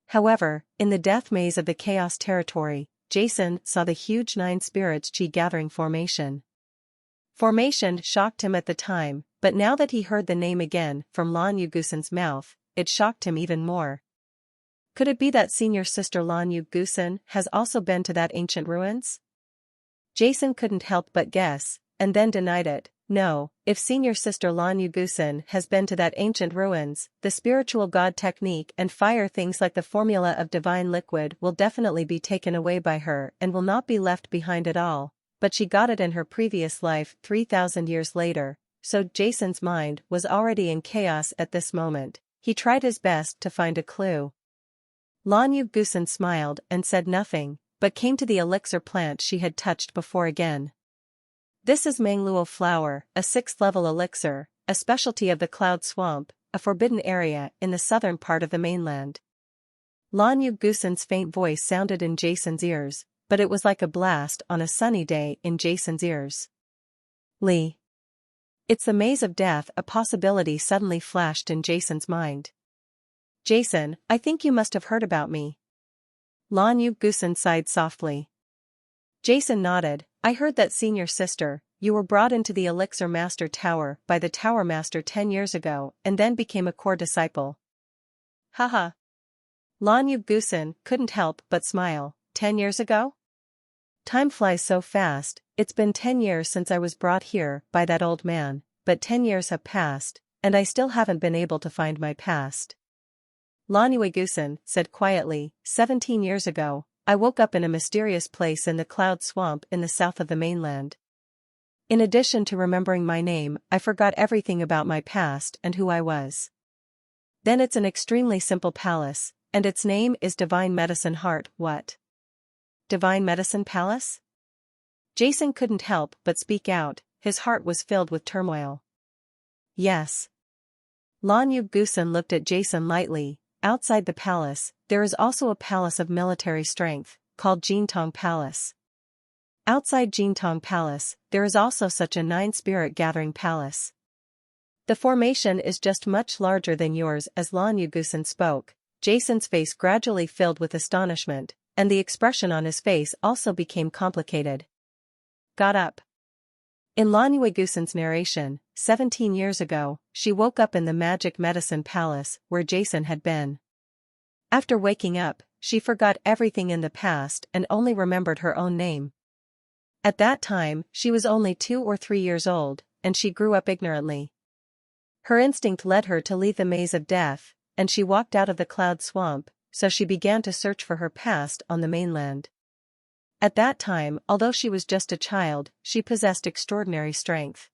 S1: However, in the death maze of the Chaos Territory, Jason saw the huge 9 spirits chi gathering formation. Formation shocked him at the time, but now that he heard the name again from Lanuigusen's mouth, it shocked him even more. Could it be that Senior Sister Lanuigusen has also been to that ancient ruins? Jason couldn't help but guess, and then denied it. No, if Senior Sister Lanuigusen has been to that ancient ruins, the spiritual god technique and fire things like the formula of divine liquid will definitely be taken away by her and will not be left behind at all, but she got it in her previous life 3,000 years later, so Jason's mind was already in chaos at this moment. He tried his best to find a clue. Lanuigusen smiled and said nothing, but came to the elixir plant she had touched before again. This is Mangluo flower, a 6th level elixir, a specialty of the Cloud Swamp, a forbidden area in the southern part of the mainland. Lanuigusen's faint voice sounded in Jason's ears, but it was like a blast on a sunny day in Jason's ears. Lee. It's the maze of death. A possibility suddenly flashed in Jason's mind. Jason, I think you must have heard about me. Lanuigusen sighed softly. Jason nodded. I heard that, Senior Sister, you were brought into the Elixir Master Tower by the Tower Master 10 years ago and then became a core disciple. Haha. Lanuigusen couldn't help but smile. 10 years ago? Time flies so fast. It's been 10 years since I was brought here by that old man, but 10 years have passed, and I still haven't been able to find my past. Lanuigusen said quietly, 17 years ago, I woke up in a mysterious place in the Cloud Swamp in the south of the mainland. In addition to remembering my name, I forgot everything about my past and who I was. Then it's an extremely simple palace, and its name is Divine Medicine Heart. What? Divine Medicine Palace? Jason couldn't help but speak out, his heart was filled with turmoil. Yes. Lanuigusen looked at Jason lightly. Outside the palace, there is also a palace of military strength, called Jintong Palace. Outside Jintong Palace, there is also such a 9-spirit gathering palace. The formation is just much larger than yours. As Lan Yugusan spoke, Jason's face gradually filled with astonishment, and the expression on his face also became complicated. Got up. In Lan Yugusan's narration, 17 years ago, she woke up in the magic medicine palace where Jason had been. After waking up, she forgot everything in the past and only remembered her own name. At that time, she was only 2 or 3 years old, and she grew up ignorantly. Her instinct led her to leave the maze of death, and she walked out of the cloud swamp, so she began to search for her past on the mainland. At that time, although she was just a child, she possessed extraordinary strength.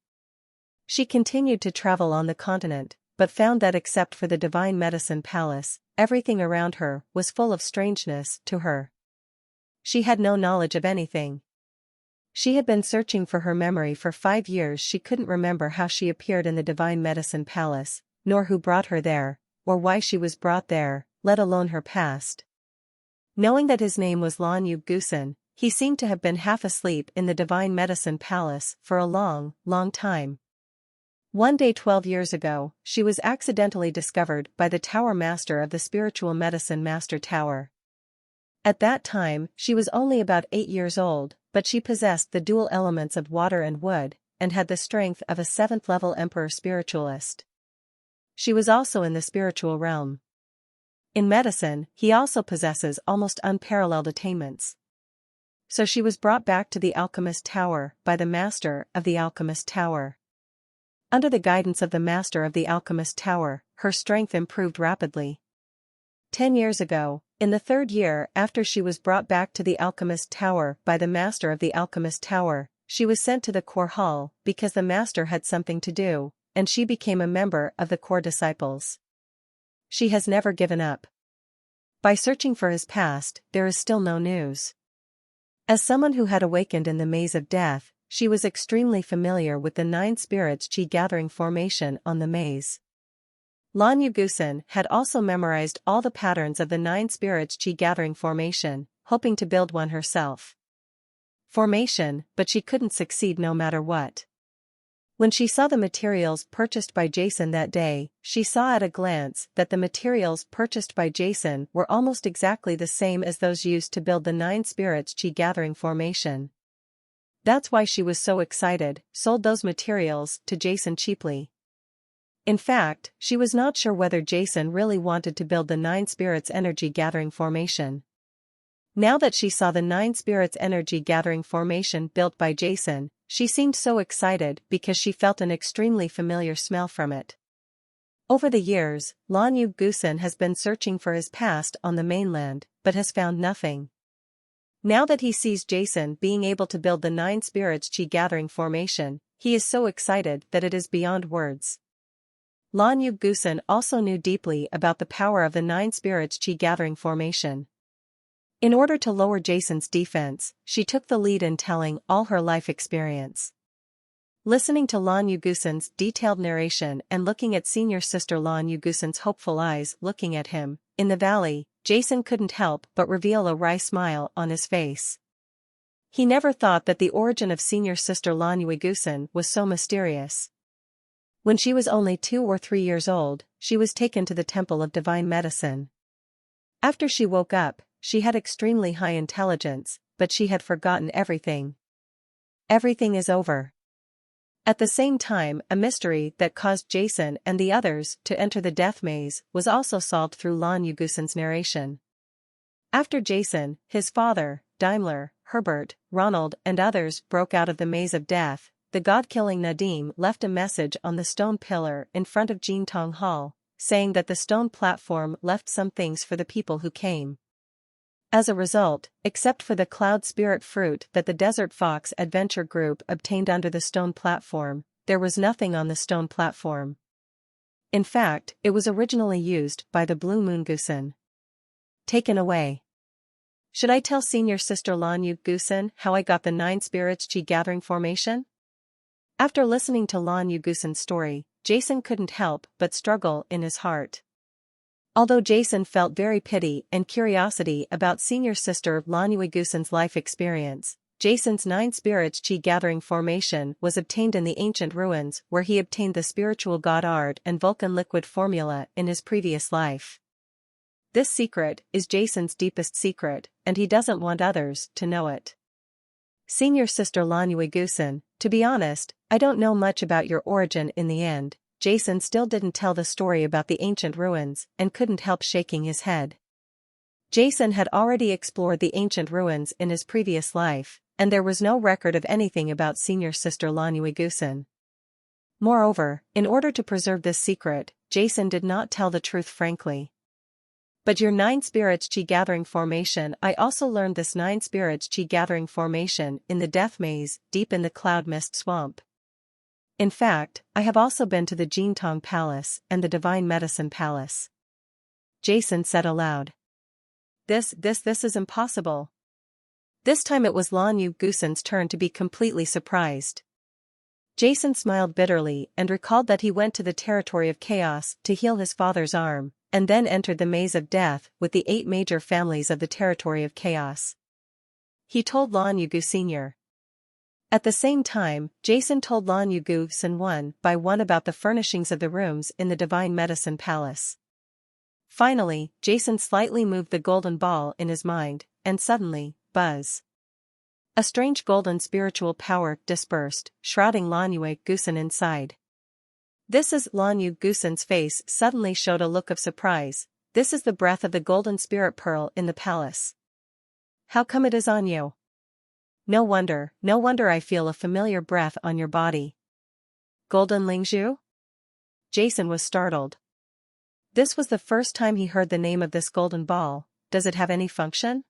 S1: She continued to travel on the continent, but found that except for the divine medicine palace, everything around her was full of strangeness to her. She had no knowledge of anything. She had been searching for her memory for 5 years. She couldn't remember how she appeared in the divine medicine palace, nor who brought her there, or why she was brought there, let alone her past. Knowing that his name was Lan Yugusan, he seemed to have been half asleep in the divine medicine palace for a long, long time. One day 12 years ago, she was accidentally discovered by the tower master of the spiritual medicine master tower. At that time, she was only about 8 years old, but she possessed the dual elements of water and wood, and had the strength of a 7th-level emperor spiritualist. She was also in the spiritual realm. In medicine, he also possesses almost unparalleled attainments. So she was brought back to the alchemist tower by the master of the alchemist tower. Under the guidance of the master of the alchemist tower, her strength improved rapidly. 10 years ago, in the 3rd year after she was brought back to the alchemist tower by the master of the alchemist tower, she was sent to the core hall because the master had something to do, and she became a member of the core disciples. She has never given up. By searching for his past, there is still no news. As someone who had awakened in the maze of death, she was extremely familiar with the 9 spirits chi gathering formation on the maze. Lan Yugusan had also memorized all the patterns of the 9 spirits chi gathering formation, hoping to build one herself. Formation, but she couldn't succeed no matter what. When she saw the materials purchased by Jason that day, she saw at a glance that the materials purchased by Jason were almost exactly the same as those used to build the 9 spirits chi gathering formation. That's why she was so excited, sold those materials to Jason cheaply. In fact, she was not sure whether Jason really wanted to build the 9 spirits energy gathering formation. Now that she saw the 9 spirits energy gathering formation built by Jason, she seemed so excited because she felt an extremely familiar smell from it. Over the years, Lan Yugusan has been searching for his past on the mainland, but has found nothing. Now that he sees Jason being able to build the 9 spirits chi gathering formation, he is so excited that it is beyond words. Lan Yugusan also knew deeply about the power of the 9 spirits chi gathering formation. In order to lower Jason's defense, she took the lead in telling all her life experience. Listening to Lan Yugusan's detailed narration and looking at senior sister Lan Yugusan's hopeful eyes looking at him, in the valley, Jason couldn't help but reveal a wry smile on his face. He never thought that the origin of senior sister Lan Yugusan was so mysterious. When she was only 2 or 3 years old, she was taken to the Temple of Divine Medicine. After she woke up, she had extremely high intelligence, but she had forgotten everything. Everything is over. At the same time, a mystery that caused Jason and the others to enter the death maze was also solved through Lan Yugusan's narration. After Jason, his father, Daimler, Herbert, Ronald and others broke out of the maze of death, the god-killing Nadim left a message on the stone pillar in front of Jintong Hall, saying that the stone platform left some things for the people who came. As a result, except for the cloud spirit fruit that the Desert Fox Adventure Group obtained under the stone platform, there was nothing on the stone platform. In fact, it was originally used by the Blue Moon Gusan. Taken away. Should I tell senior sister Lan Yugusan how I got the 9 spirits chi gathering formation? After listening to Lan Yugusan's story, Jason couldn't help but struggle in his heart. Although Jason felt very pity and curiosity about senior sister Lan Yugusan's life experience, Jason's 9 spirits chi gathering formation was obtained in the ancient ruins where he obtained the spiritual god Ard and Vulcan liquid formula in his previous life. This secret is Jason's deepest secret, and he doesn't want others to know it. Senior Sister Lanui Gusen, to be honest, I don't know much about your origin in the end. Jason still didn't tell the story about the ancient ruins and couldn't help shaking his head. Jason had already explored the ancient ruins in his previous life, and there was no record of anything about Senior Sister Lanui Gusen. Moreover, in order to preserve this secret, Jason did not tell the truth frankly. But your 9 spirits chi gathering formation, I also learned this 9 spirits chi gathering formation in the death maze, deep in the cloud mist swamp. In fact, I have also been to the Jintong Palace and the Divine Medicine Palace. Jason said aloud. This is impossible. This time it was Lanyu Gusen's turn to be completely surprised. Jason smiled bitterly and recalled that he went to the territory of chaos to heal his father's arm, and then entered the maze of death with the 8 major families of the territory of chaos. He told Lanyu Gu Sr. At the same time, Jason told Lanyu Gusen one by one about the furnishings of the rooms in the Divine Medicine Palace. Finally, Jason slightly moved the golden ball in his mind, and suddenly, buzz. A strange golden spiritual power dispersed, shrouding Lanyu Gusen inside. This is Lanyu Gusen's face suddenly showed a look of surprise. This is the breath of the golden spirit pearl in the palace. How come it is on you? No wonder I feel a familiar breath on your body. Golden Lingzhu? Jason was startled. This was the first time he heard the name of this golden ball. Does it have any function?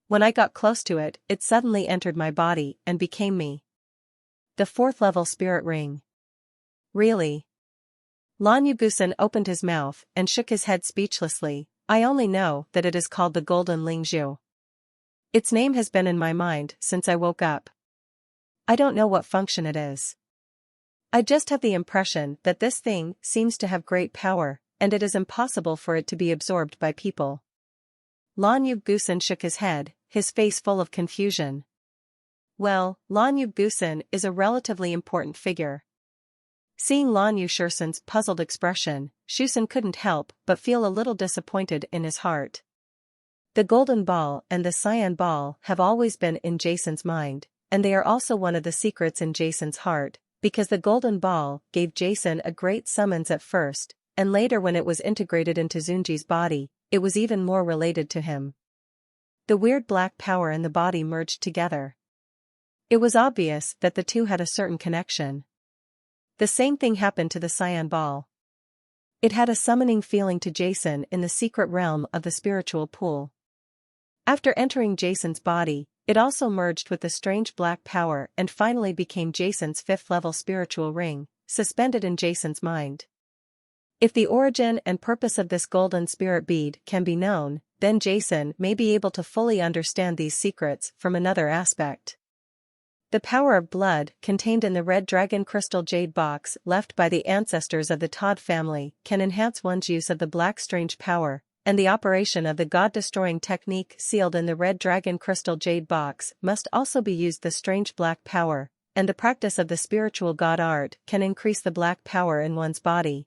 S1: When I got close to it, it suddenly entered my body and became me. The 4th level spirit ring. Really? Lanyu Gusen opened his mouth and shook his head speechlessly. I only know that it is called the Golden Lingzhu. Its name has been in my mind since I woke up. I don't know what function it is. I just have the impression that this thing seems to have great power, and it is impossible for it to be absorbed by people. Lanyu Gusen shook his head, his face full of confusion. Well, Lanyu Gusen is a relatively important figure. Seeing Lanyu Shursen's puzzled expression, Shusen couldn't help but feel a little disappointed in his heart. The golden ball and the cyan ball have always been in Jason's mind, and they are also one of the secrets in Jason's heart, because the golden ball gave Jason a great summons at first, and later when it was integrated into Zunji's body, it was even more related to him. The weird black power and the body merged together. It was obvious that the two had a certain connection. The same thing happened to the cyan ball. It had a summoning feeling to Jason in the secret realm of the spiritual pool. After entering Jason's body, it also merged with the strange black power and finally became Jason's 5th level spiritual ring, suspended in Jason's mind. If the origin and purpose of this golden spirit bead can be known, then Jason may be able to fully understand these secrets from another aspect. The power of blood contained in the red dragon crystal jade box left by the ancestors of the Todd family can enhance one's use of the black strange power, and the operation of the god-destroying technique sealed in the red dragon crystal jade box must also be used the strange black power, and the practice of the spiritual god art can increase the black power in one's body.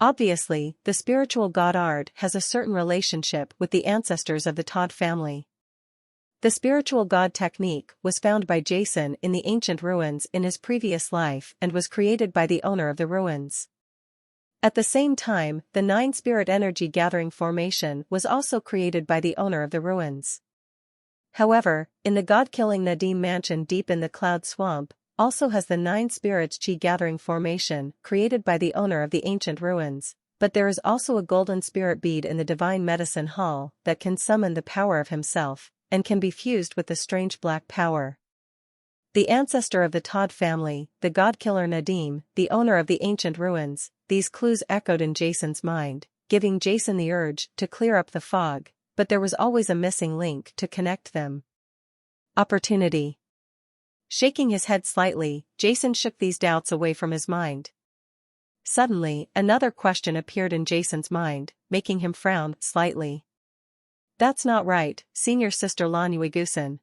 S1: Obviously, the spiritual god art has a certain relationship with the ancestors of the Todd family. The spiritual god technique was found by Jason in the ancient ruins in his previous life and was created by the owner of the ruins. At the same time, the 9 spirit energy gathering formation was also created by the owner of the ruins. However, in the god-killing Nadim mansion deep in the cloud swamp, also has the 9 spirits chi gathering formation created by the owner of the ancient ruins, but there is also a golden spirit bead in the divine medicine hall that can summon the power of himself, and can be fused with the strange black power. The ancestor of the Todd family, the god-killer Nadim, the owner of the ancient ruins, these clues echoed in Jason's mind, giving Jason the urge to clear up the fog, but there was always a missing link to connect them. Opportunity. Shaking his head slightly, Jason shook these doubts away from his mind. Suddenly, another question appeared in Jason's mind, making him frown slightly. That's not right, Senior Sister Lanui Gusen.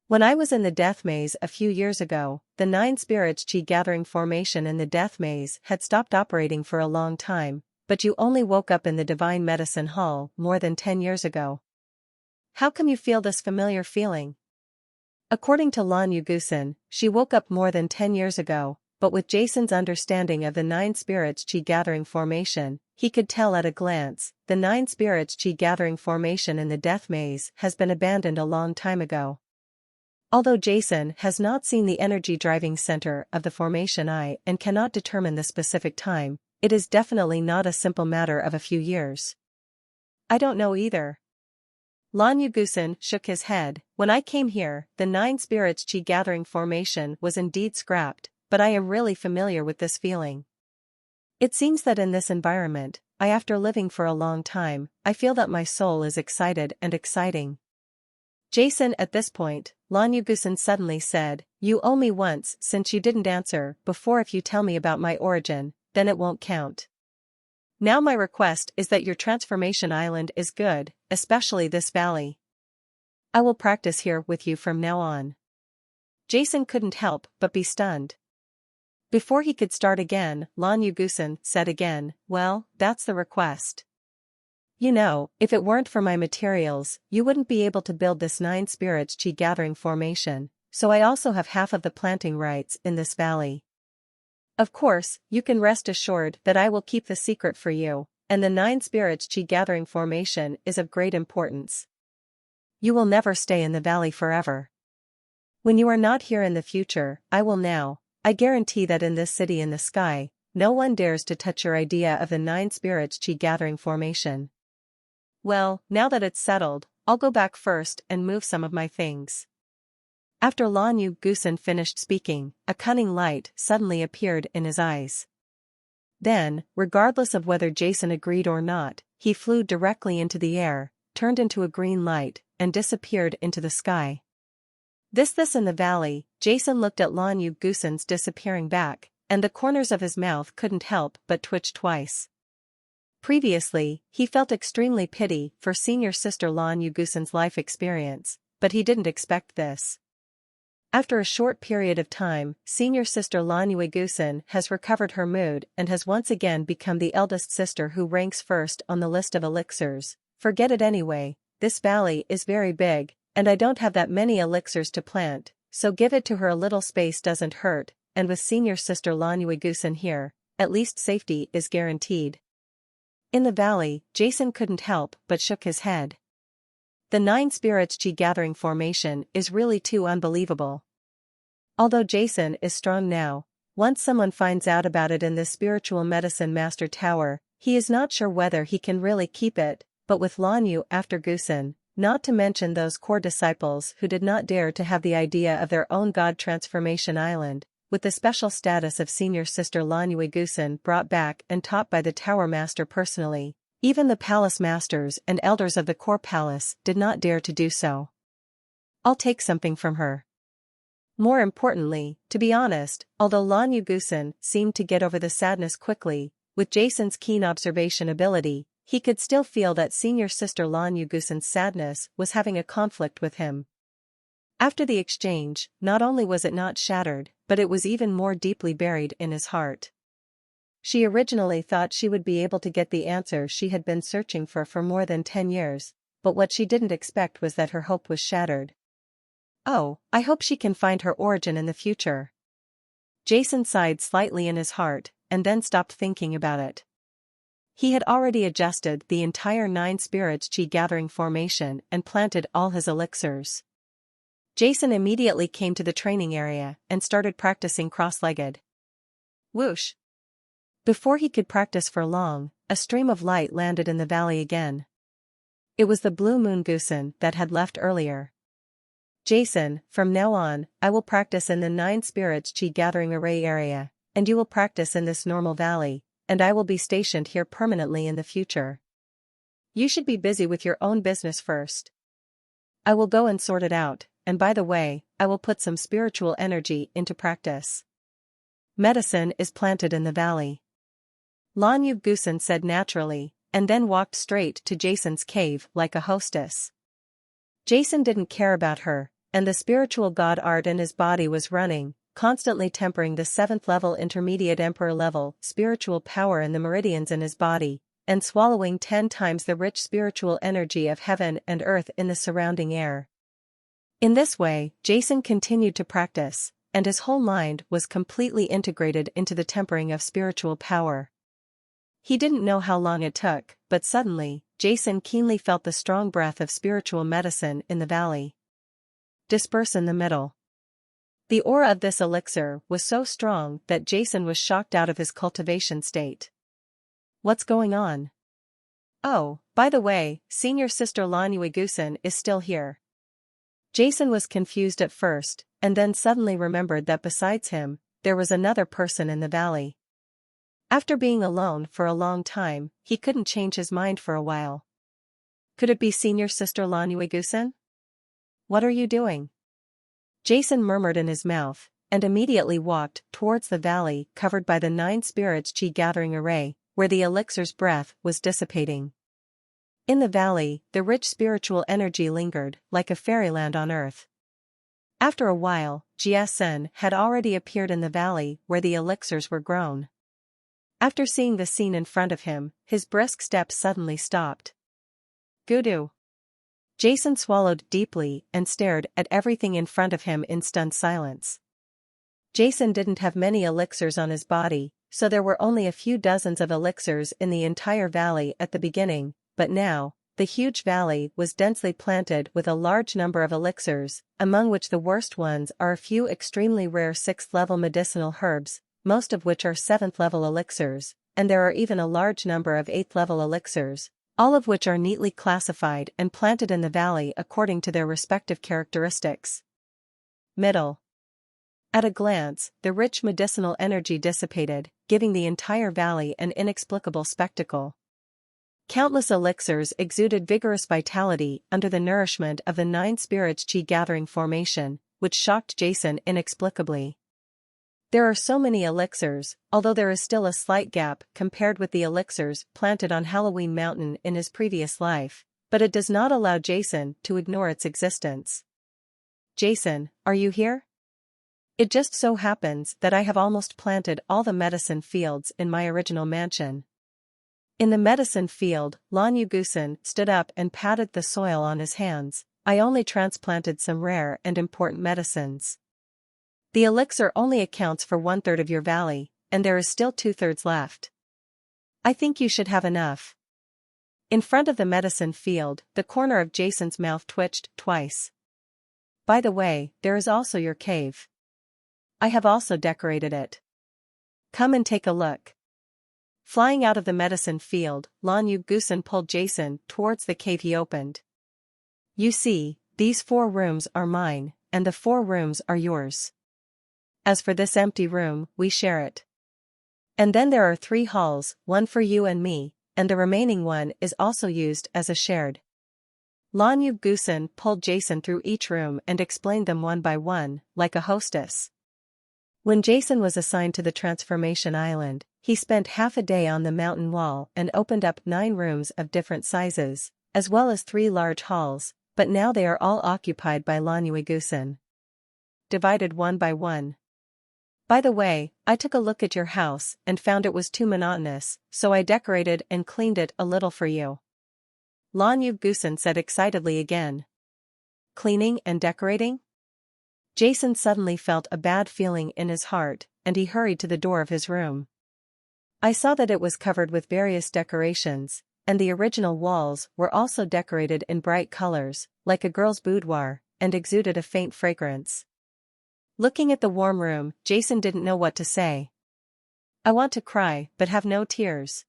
S1: When I was in the death maze a few years ago, the 9 spirits chi gathering formation in the death maze had stopped operating for a long time, but you only woke up in the divine medicine hall more than 10 years ago. How come you feel this familiar feeling? According to Lan Yugusin, she woke up more than 10 years ago, but with Jason's understanding of the 9 spirits chi gathering formation, he could tell at a glance, the 9 spirits chi gathering formation in the death maze has been abandoned a long time ago. Although Jason has not seen the energy driving center of the formation eye and cannot determine the specific time, it is definitely not a simple matter of a few years. I don't know either. Lan Yugusin shook his head. When I came here, the 9 spirits chi gathering formation was indeed scrapped, but I am really familiar with this feeling. It seems that in this environment, after living for a long time, I feel that my soul is excited and exciting. Jason, at this point, Lan Yugusin suddenly said, "You owe me once since you didn't answer before. If you tell me about my origin, then it won't count. Now my request is that your transformation island is good, especially this valley. I will practice here with you from now on." Jason couldn't help but be stunned. Before he could start again, Lan Yugusin said again, "Well, that's the request. You know, if it weren't for my materials, you wouldn't be able to build this 9 spirits chi gathering formation, so I also have half of the planting rights in this valley. Of course, you can rest assured that I will keep the secret for you, and the 9 spirits chi gathering formation is of great importance. You will never stay in the valley forever. When you are not here in the future, I will now. I guarantee that in this city in the sky, no one dares to touch your idea of the 9 spirits chi gathering formation. Well, now that it's settled, I'll go back first and move some of my things." After Lan Yugusin finished speaking, a cunning light suddenly appeared in his eyes. Then, regardless of whether Jason agreed or not, he flew directly into the air, turned into a green light, and disappeared into the sky. This in the valley, Jason looked at Lan Yugusin's disappearing back, and the corners of his mouth couldn't help but twitch twice. Previously, he felt extremely pity for senior sister Lan Yugusin's life experience, but he didn't expect this. After a short period of time, senior sister Lan Yugusin has recovered her mood and has once again become the eldest sister who ranks first on the list of elixirs. Forget it anyway, this valley is very big, and I don't have that many elixirs to plant, so give it to her. A little space doesn't hurt, and with senior sister Lan Yugusin here, at least safety is guaranteed. In the valley, Jason couldn't help but shook his head. The 9 spirits chi gathering formation is really too unbelievable. Although Jason is strong now, once someone finds out about it in the spiritual medicine master tower, he is not sure whether he can really keep it, but with Lan Yu after Gusin, not to mention those core disciples who did not dare to have the idea of their own god transformation island, with the special status of senior sister Lan Yugusin brought back and taught by the tower master personally, even the palace masters and elders of the core palace did not dare to do so. I'll take something from her. More importantly, to be honest, although Lan Yugusin seemed to get over the sadness quickly, with Jason's keen observation ability, he could still feel that senior sister Lan Yugusin's sadness was having a conflict with him. After the exchange, not only was it not shattered, but it was even more deeply buried in his heart. She originally thought she would be able to get the answer she had been searching for more than 10 years, but what she didn't expect was that her hope was shattered. Oh, I hope she can find her origin in the future. Jason sighed slightly in his heart, and then stopped thinking about it. He had already adjusted the entire 9 spirits chi gathering formation and planted all his elixirs. Jason immediately came to the training area and started practicing cross-legged. Whoosh! Before he could practice for long, a stream of light landed in the valley again. It was the blue moon Gusin that had left earlier. Jason, from now on, I will practice in the 9 spirits chi gathering array area, and you will practice in this normal valley, and I will be stationed here permanently in the future. You should be busy with your own business first. I will go and sort it out, and by the way, I will put some spiritual energy into practice. Medicine is planted in the valley. Lan Yugusin said naturally, and then walked straight to Jason's cave like a hostess. Jason didn't care about her, and the spiritual god art in his body was running, constantly tempering the 7th level intermediate emperor level spiritual power in the meridians in his body, and swallowing 10 times the rich spiritual energy of heaven and earth in the surrounding air. In this way, Jason continued to practice, and his whole mind was completely integrated into the tempering of spiritual power. He didn't know how long it took, but suddenly, Jason keenly felt the strong breath of spiritual medicine in the valley. Disperse in the middle. The aura of this elixir was so strong that Jason was shocked out of his cultivation state. What's going on? Oh, by the way, senior sister Lanyuigusan is still here. Jason was confused at first, and then suddenly remembered that besides him, there was another person in the valley. After being alone for a long time, he couldn't change his mind for a while. Could it be senior sister Lanyuigusan? What are you doing? Jason murmured in his mouth, and immediately walked towards the valley covered by the 9 spirits chi gathering array, where the elixir's breath was dissipating. In the valley, the rich spiritual energy lingered, like a fairyland on earth. After a while, Jiasen had already appeared in the valley where the elixirs were grown. After seeing the scene in front of him, his brisk step suddenly stopped. Gudu. Jason swallowed deeply and stared at everything in front of him in stunned silence. Jason didn't have many elixirs on his body, so there were only a few dozens of elixirs in the entire valley at the beginning, but now, the huge valley was densely planted with a large number of elixirs, among which the worst ones are a few extremely rare 6th-level medicinal herbs, most of which are 7th-level elixirs, and there are even a large number of 8th-level elixirs, all of which are neatly classified and planted in the valley according to their respective characteristics. Middle. At a glance, the rich medicinal energy dissipated, giving the entire valley an inexplicable spectacle. Countless elixirs exuded vigorous vitality under the nourishment of the 9 spirits chi gathering formation, which shocked Jason inexplicably. There are so many elixirs, although there is still a slight gap compared with the elixirs planted on Halloween Mountain in his previous life, but it does not allow Jason to ignore its existence. Jason, are you here? It just so happens that I have almost planted all the medicine fields in my original mansion. In the medicine field, Lanyuigusan stood up and patted the soil on his hands. I only transplanted some rare and important medicines. The elixir only accounts for 1/3 of your valley, and there is still 2/3 left. I think you should have enough. In front of the medicine field, the corner of Jason's mouth twitched twice. By the way, there is also your cave. I have also decorated it. Come and take a look. Flying out of the medicine field, Lanyuigusan pulled Jason towards the cave he opened. You see, these 4 rooms are mine, and the 4 rooms are yours. As for this empty room, we share it. And then there are 3 halls, one for you and me, and the remaining one is also used as a shared. Lanyuigusan pulled Jason through each room and explained them one by one, like a hostess. When Jason was assigned to the Transformation Island, he spent half a day on the mountain wall and opened up 9 rooms of different sizes, as well as 3 large halls, but now they are all occupied by Lanyuigusan. Divided one by one. By the way, I took a look at your house and found it was too monotonous, so I decorated and cleaned it a little for you. Lanyuigusan said excitedly again. Cleaning and decorating? Jason suddenly felt a bad feeling in his heart, and he hurried to the door of his room. I saw that it was covered with various decorations, and the original walls were also decorated in bright colors, like a girl's boudoir, and exuded a faint fragrance. Looking at the warm room, Jason didn't know what to say. I want to cry, but have no tears.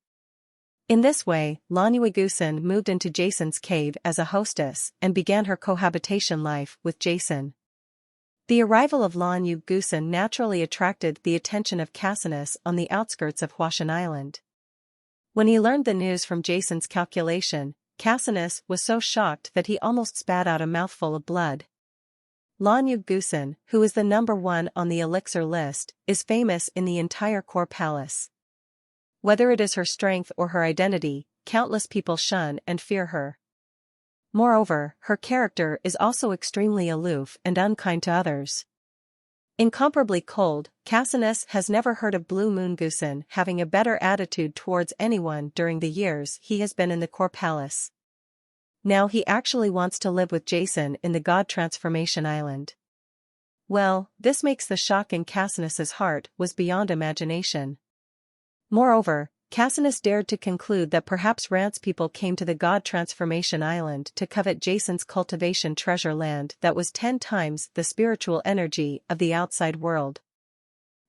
S1: In this way, Lanyuigusan moved into Jason's cave as a hostess and began her cohabitation life with Jason. The arrival of Lanyuigusan naturally attracted the attention of Cassinus on the outskirts of Huashan Island. When he learned the news from Jason's calculation, Cassinus was so shocked that he almost spat out a mouthful of blood. Lanyuigusan, who is the number 1 on the elixir list, is famous in the entire core palace. Whether it is her strength or her identity, countless people shun and fear her. Moreover, her character is also extremely aloof and unkind to others. Incomparably cold, Cassinus has never heard of Blue Moon Goosen having a better attitude towards anyone during the years he has been in the core palace. Now he actually wants to live with Jason in the God Transformation Island. Well, this makes the shock in Cassinus's heart was beyond imagination. Moreover, Cassinus dared to conclude that perhaps Rant's people came to the God Transformation Island to covet Jason's cultivation treasure land that was 10 times the spiritual energy of the outside world.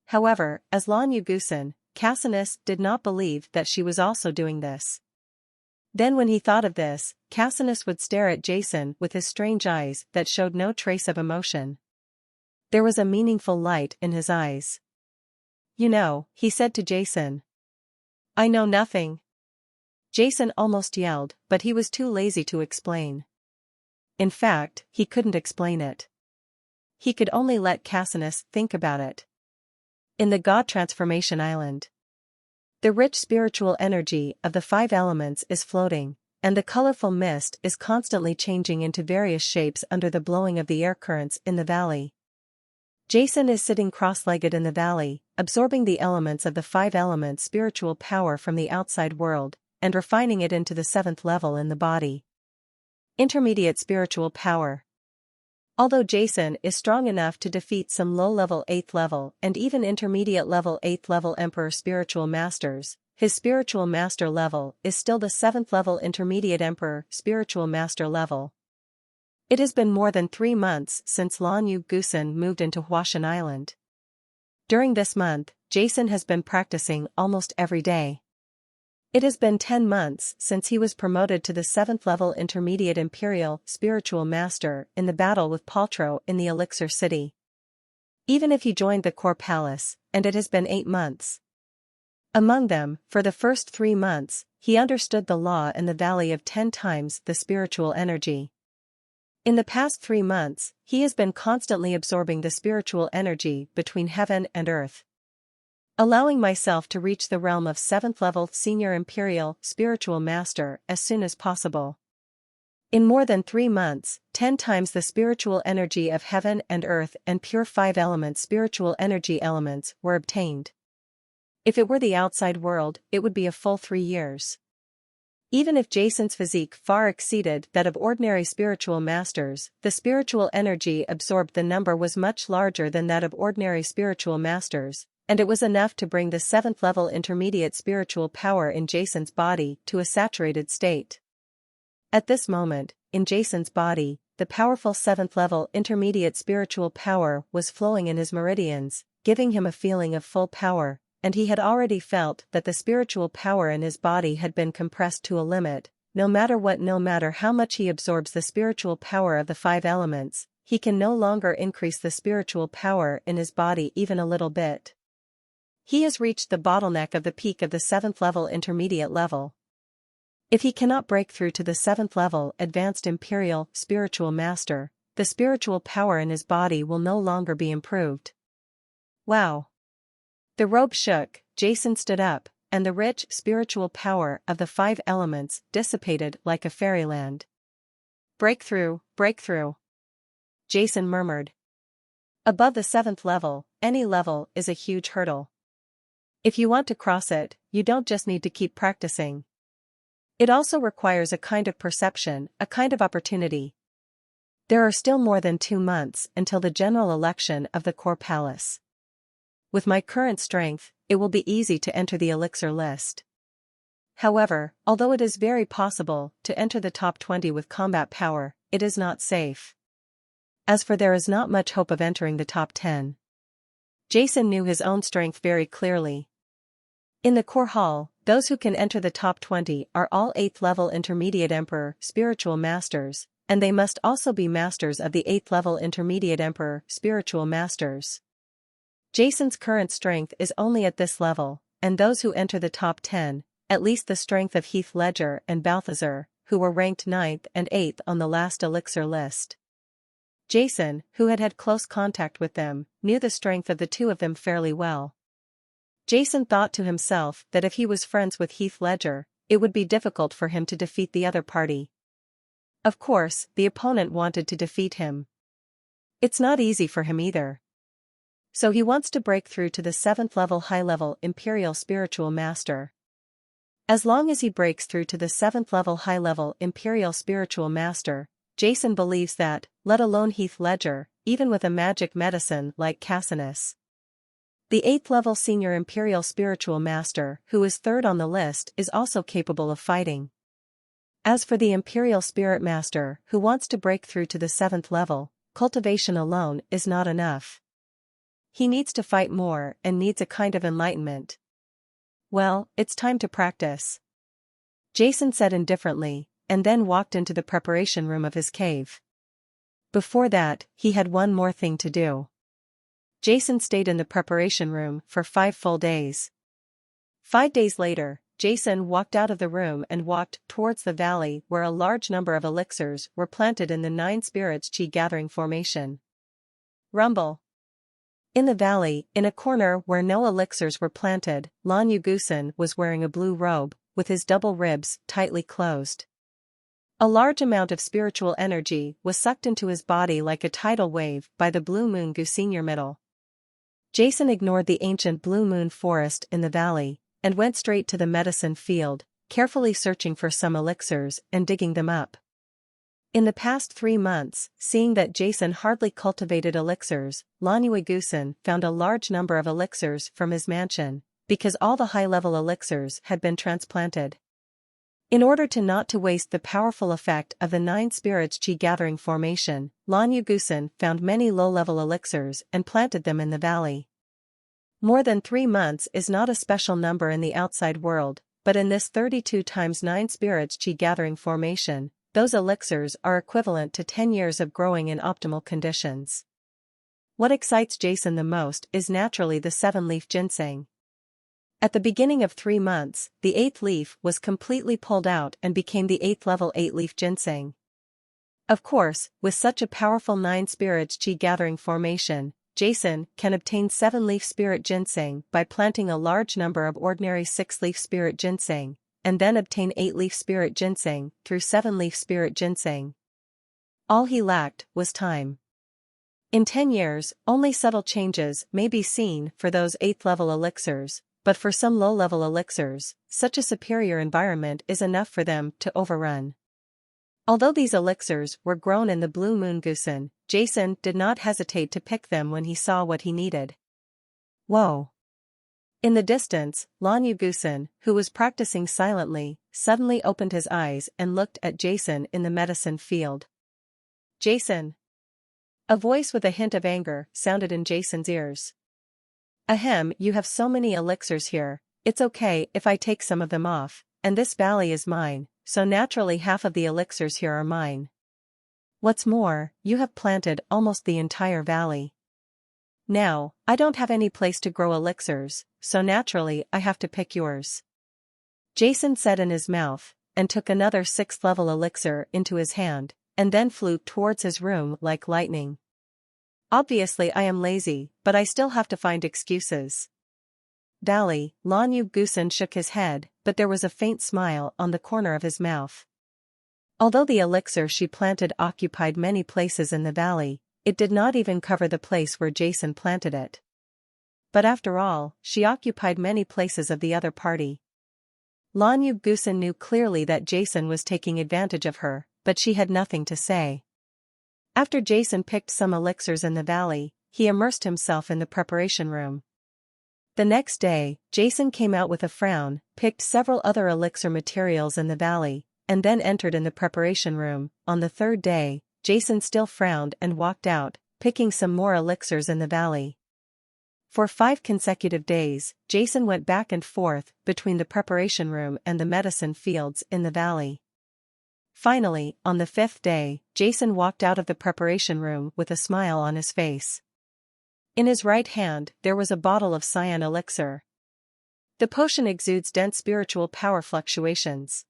S1: However, as Lanyu Goosen, Cassinus did not believe that she was also doing this. Then when he thought of this, Cassinus would stare at Jason with his strange eyes that showed no trace of emotion. There was a meaningful light in his eyes. "You know," he said to Jason. "I know nothing." Jason almost yelled, but he was too lazy to explain. In fact, he couldn't explain it. He could only let Cassinus think about it. In the God Transformation Island, the rich spiritual energy of the 5 elements is floating, and the colorful mist is constantly changing into various shapes under the blowing of the air currents in the valley. Jason is sitting cross-legged in the valley, absorbing the elements of the 5 elements spiritual power from the outside world, and refining it into the 7th level in the body. Intermediate spiritual power. Although Jason is strong enough to defeat some low-level 8th level and even intermediate level 8th level Emperor spiritual masters, his spiritual master level is still the 7th level intermediate Emperor spiritual master level. It has been more than 3 months since Lanyu Goosen moved into Huashan Island. During this month, Jason has been practicing almost every day. It has been 10 months since he was promoted to the 7th level intermediate imperial spiritual master in the battle with Paltrow in the Elixir City. Even if he joined the core palace, and it has been 8 months. Among them, for the first 3 months, he understood the law in the valley of 10 times the spiritual energy. In the past 3 months, he has been constantly absorbing the spiritual energy between heaven and earth. Allowing myself to reach the realm of 7th level senior imperial spiritual master as soon as possible. In more than 3 months, 10 times the spiritual energy of heaven and earth and pure 5 elements spiritual energy elements were obtained. If it were the outside world, it would be a full 3 years. Even if Jason's physique far exceeded that of ordinary spiritual masters, the spiritual energy absorbed the number was much larger than that of ordinary spiritual masters, and it was enough to bring the 7th level intermediate spiritual power in Jason's body to a saturated state. At this moment, in Jason's body, the powerful 7th level intermediate spiritual power was flowing in his meridians, giving him a feeling of full power, and he had already felt that the spiritual power in his body had been compressed to a limit. No matter how much he absorbs the spiritual power of the 5 elements, he can no longer increase the spiritual power in his body even a little bit. He has reached the bottleneck of the peak of the 7th level intermediate level. If he cannot break through to the 7th level advanced imperial spiritual master, the spiritual power in his body will no longer be improved. Wow! The robe shook, Jason stood up, and the rich spiritual power of the 5 elements dissipated like a fairyland. Breakthrough, breakthrough. Jason murmured. Above the 7th level, any level is a huge hurdle. If you want to cross it, you don't just need to keep practicing. It also requires a kind of perception, a kind of opportunity. There are still more than 2 months until the general election of the core palace. With my current strength, it will be easy to enter the elixir list. However, although it is very possible to enter the top 20 with combat power, it is not safe. As for there is not much hope of entering the top 10. Jason knew his own strength very clearly. In the core hall, those who can enter the top 20 are all 8th level intermediate emperor spiritual masters, and they must also be masters of the 8th level intermediate emperor spiritual masters. Jason's current strength is only at this level, and those who enter the top 10, at least the strength of Heath Ledger and Balthazar, who were ranked 9th and 8th on the last elixir list. Jason, who had had close contact with them, knew the strength of the 2 of them fairly well. Jason thought to himself that if he was friends with Heath Ledger, it would be difficult for him to defeat the other party. Of course, the opponent wanted to defeat him. It's not easy for him either. So he wants to break through to the 7th level high-level Imperial Spiritual Master. As long as he breaks through to the 7th level high-level Imperial Spiritual Master, Jason believes that, let alone Heath Ledger, even with a magic medicine like Cassinus. The 8th level Senior Imperial Spiritual Master, who is 3rd on the list, is also capable of fighting. As for the Imperial Spirit Master, who wants to break through to the 7th level, cultivation alone is not enough. He needs to fight more and needs a kind of enlightenment. Well, it's time to practice, Jason said indifferently, and then walked into the preparation room of his cave. Before that, he had one more thing to do. Jason stayed in the preparation room for 5 full days. 5 days later, Jason walked out of the room and walked towards the valley where a large number of elixirs were planted in the 9 spirits chi gathering formation. Rumble. In the valley, in a corner where no elixirs were planted, Lan Yugusan was wearing a blue robe, with his double ribs tightly closed. A large amount of spiritual energy was sucked into his body like a tidal wave by the blue moon gu senior middle. Jason ignored the ancient blue moon forest in the valley, and went straight to the medicine field, carefully searching for some elixirs and digging them up. In the past 3 months, seeing that Jason hardly cultivated elixirs, Lan Yugusan found a large number of elixirs from his mansion, because all the high-level elixirs had been transplanted. In order to not to waste the powerful effect of the 9 spirits chi gathering formation, Lan Yugusan found many low-level elixirs and planted them in the valley. More than 3 months is not a special number in the outside world, but in this 32 times 9 spirits chi gathering formation, those elixirs are equivalent to 10 years of growing in optimal conditions. What excites Jason the most is naturally the 7-leaf ginseng. At the beginning of 3 months, the 8th leaf was completely pulled out and became the 8th level 8-leaf ginseng. Of course, with such a powerful 9 spirits chi gathering formation, Jason can obtain 7-leaf spirit ginseng by planting a large number of ordinary 6-leaf spirit ginseng, and then obtain 8-leaf spirit ginseng through 7-leaf spirit ginseng. All he lacked was time. In 10 years, only subtle changes may be seen for those 8th level elixirs, but for some low-level elixirs, such a superior environment is enough for them to overrun. Although these elixirs were grown in the Blue Moon Gusen, Jason did not hesitate to pick them when he saw what he needed. Whoa! In the distance, Lan Yugusan, who was practicing silently, suddenly opened his eyes and looked at Jason in the medicine field. Jason! A voice with a hint of anger sounded in Jason's ears. Ahem, you have so many elixirs here, it's okay if I take some of them off, and this valley is mine, so naturally half of the elixirs here are mine. What's more, you have planted almost the entire valley. Now, I don't have any place to grow elixirs, so naturally I have to pick yours. Jason said in his mouth, and took another 6th level elixir into his hand, and then flew towards his room like lightning. Obviously I am lazy, but I still have to find excuses. Valley, Lan Yugusan shook his head, but there was a faint smile on the corner of his mouth. Although the elixir she planted occupied many places in the valley, it did not even cover the place where Jason planted it. But after all, she occupied many places of the other party. Lan Yugusan knew clearly that Jason was taking advantage of her, but she had nothing to say. After Jason picked some elixirs in the valley, he immersed himself in the preparation room. The next day, Jason came out with a frown, picked several other elixir materials in the valley, and then entered in the preparation room. On the 3rd day, Jason still frowned and walked out, picking some more elixirs in the valley. For 5 consecutive days, Jason went back and forth between the preparation room and the medicine fields in the valley. Finally, on the 5th day, Jason walked out of the preparation room with a smile on his face. In his right hand, there was a bottle of cyan elixir. The potion exudes dense spiritual power fluctuations.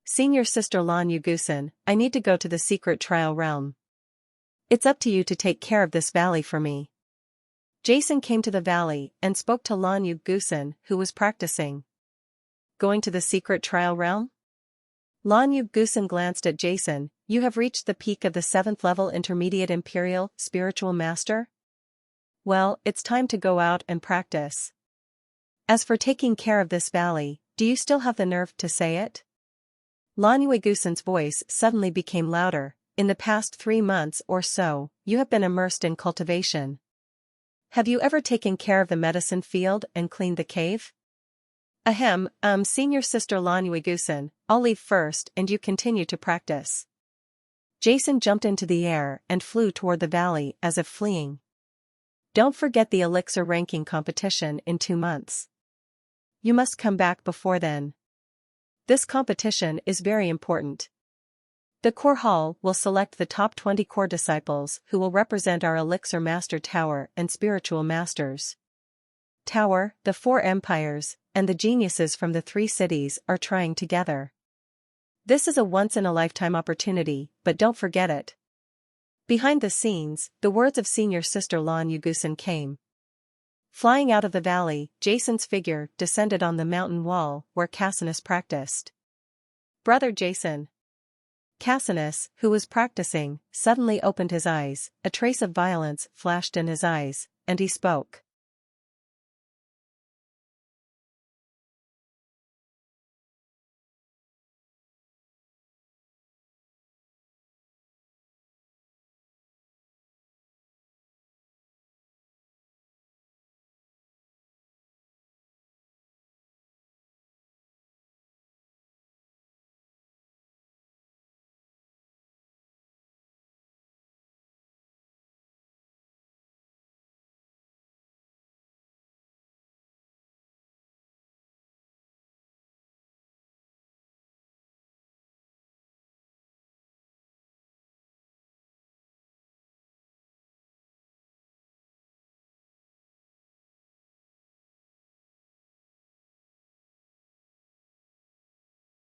S1: Senior Sister Lan Yugusan, I need to go to the secret trial realm. It's up to you to take care of this valley for me. Jason came to the valley and spoke to Lan Yugusan, who was practicing. Going to the secret trial realm? Lan Yugusan glanced at Jason, You have reached the peak of the 7th level intermediate imperial spiritual master? Well, it's time to go out and practice. As for taking care of this valley, do you still have the nerve to say it? Lan Yuigusan's voice suddenly became louder. In the past 3 months or so, you have been immersed in cultivation. Have you ever taken care of the medicine field and cleaned the cave? Ahem, Senior Sister Lan Yuigusan, I'll leave first and you continue to practice. Jason jumped into the air and flew toward the valley as if fleeing. Don't forget the elixir ranking competition in 2 months. You must come back before then. This competition is very important. The core hall will select the top 20 core disciples who will represent our elixir master tower and spiritual masters. Tower, the 4 empires, and the geniuses from the 3 cities are trying together. This is a once-in-a-lifetime opportunity, but don't forget it. Behind the scenes, the words of Senior Sister Lan Yuigusan came. Flying out of the valley, Jason's figure descended on the mountain wall where Cassinus practiced. Brother Jason. Cassinus, who was practicing, suddenly opened his eyes, a trace of violence flashed in his eyes, and he spoke.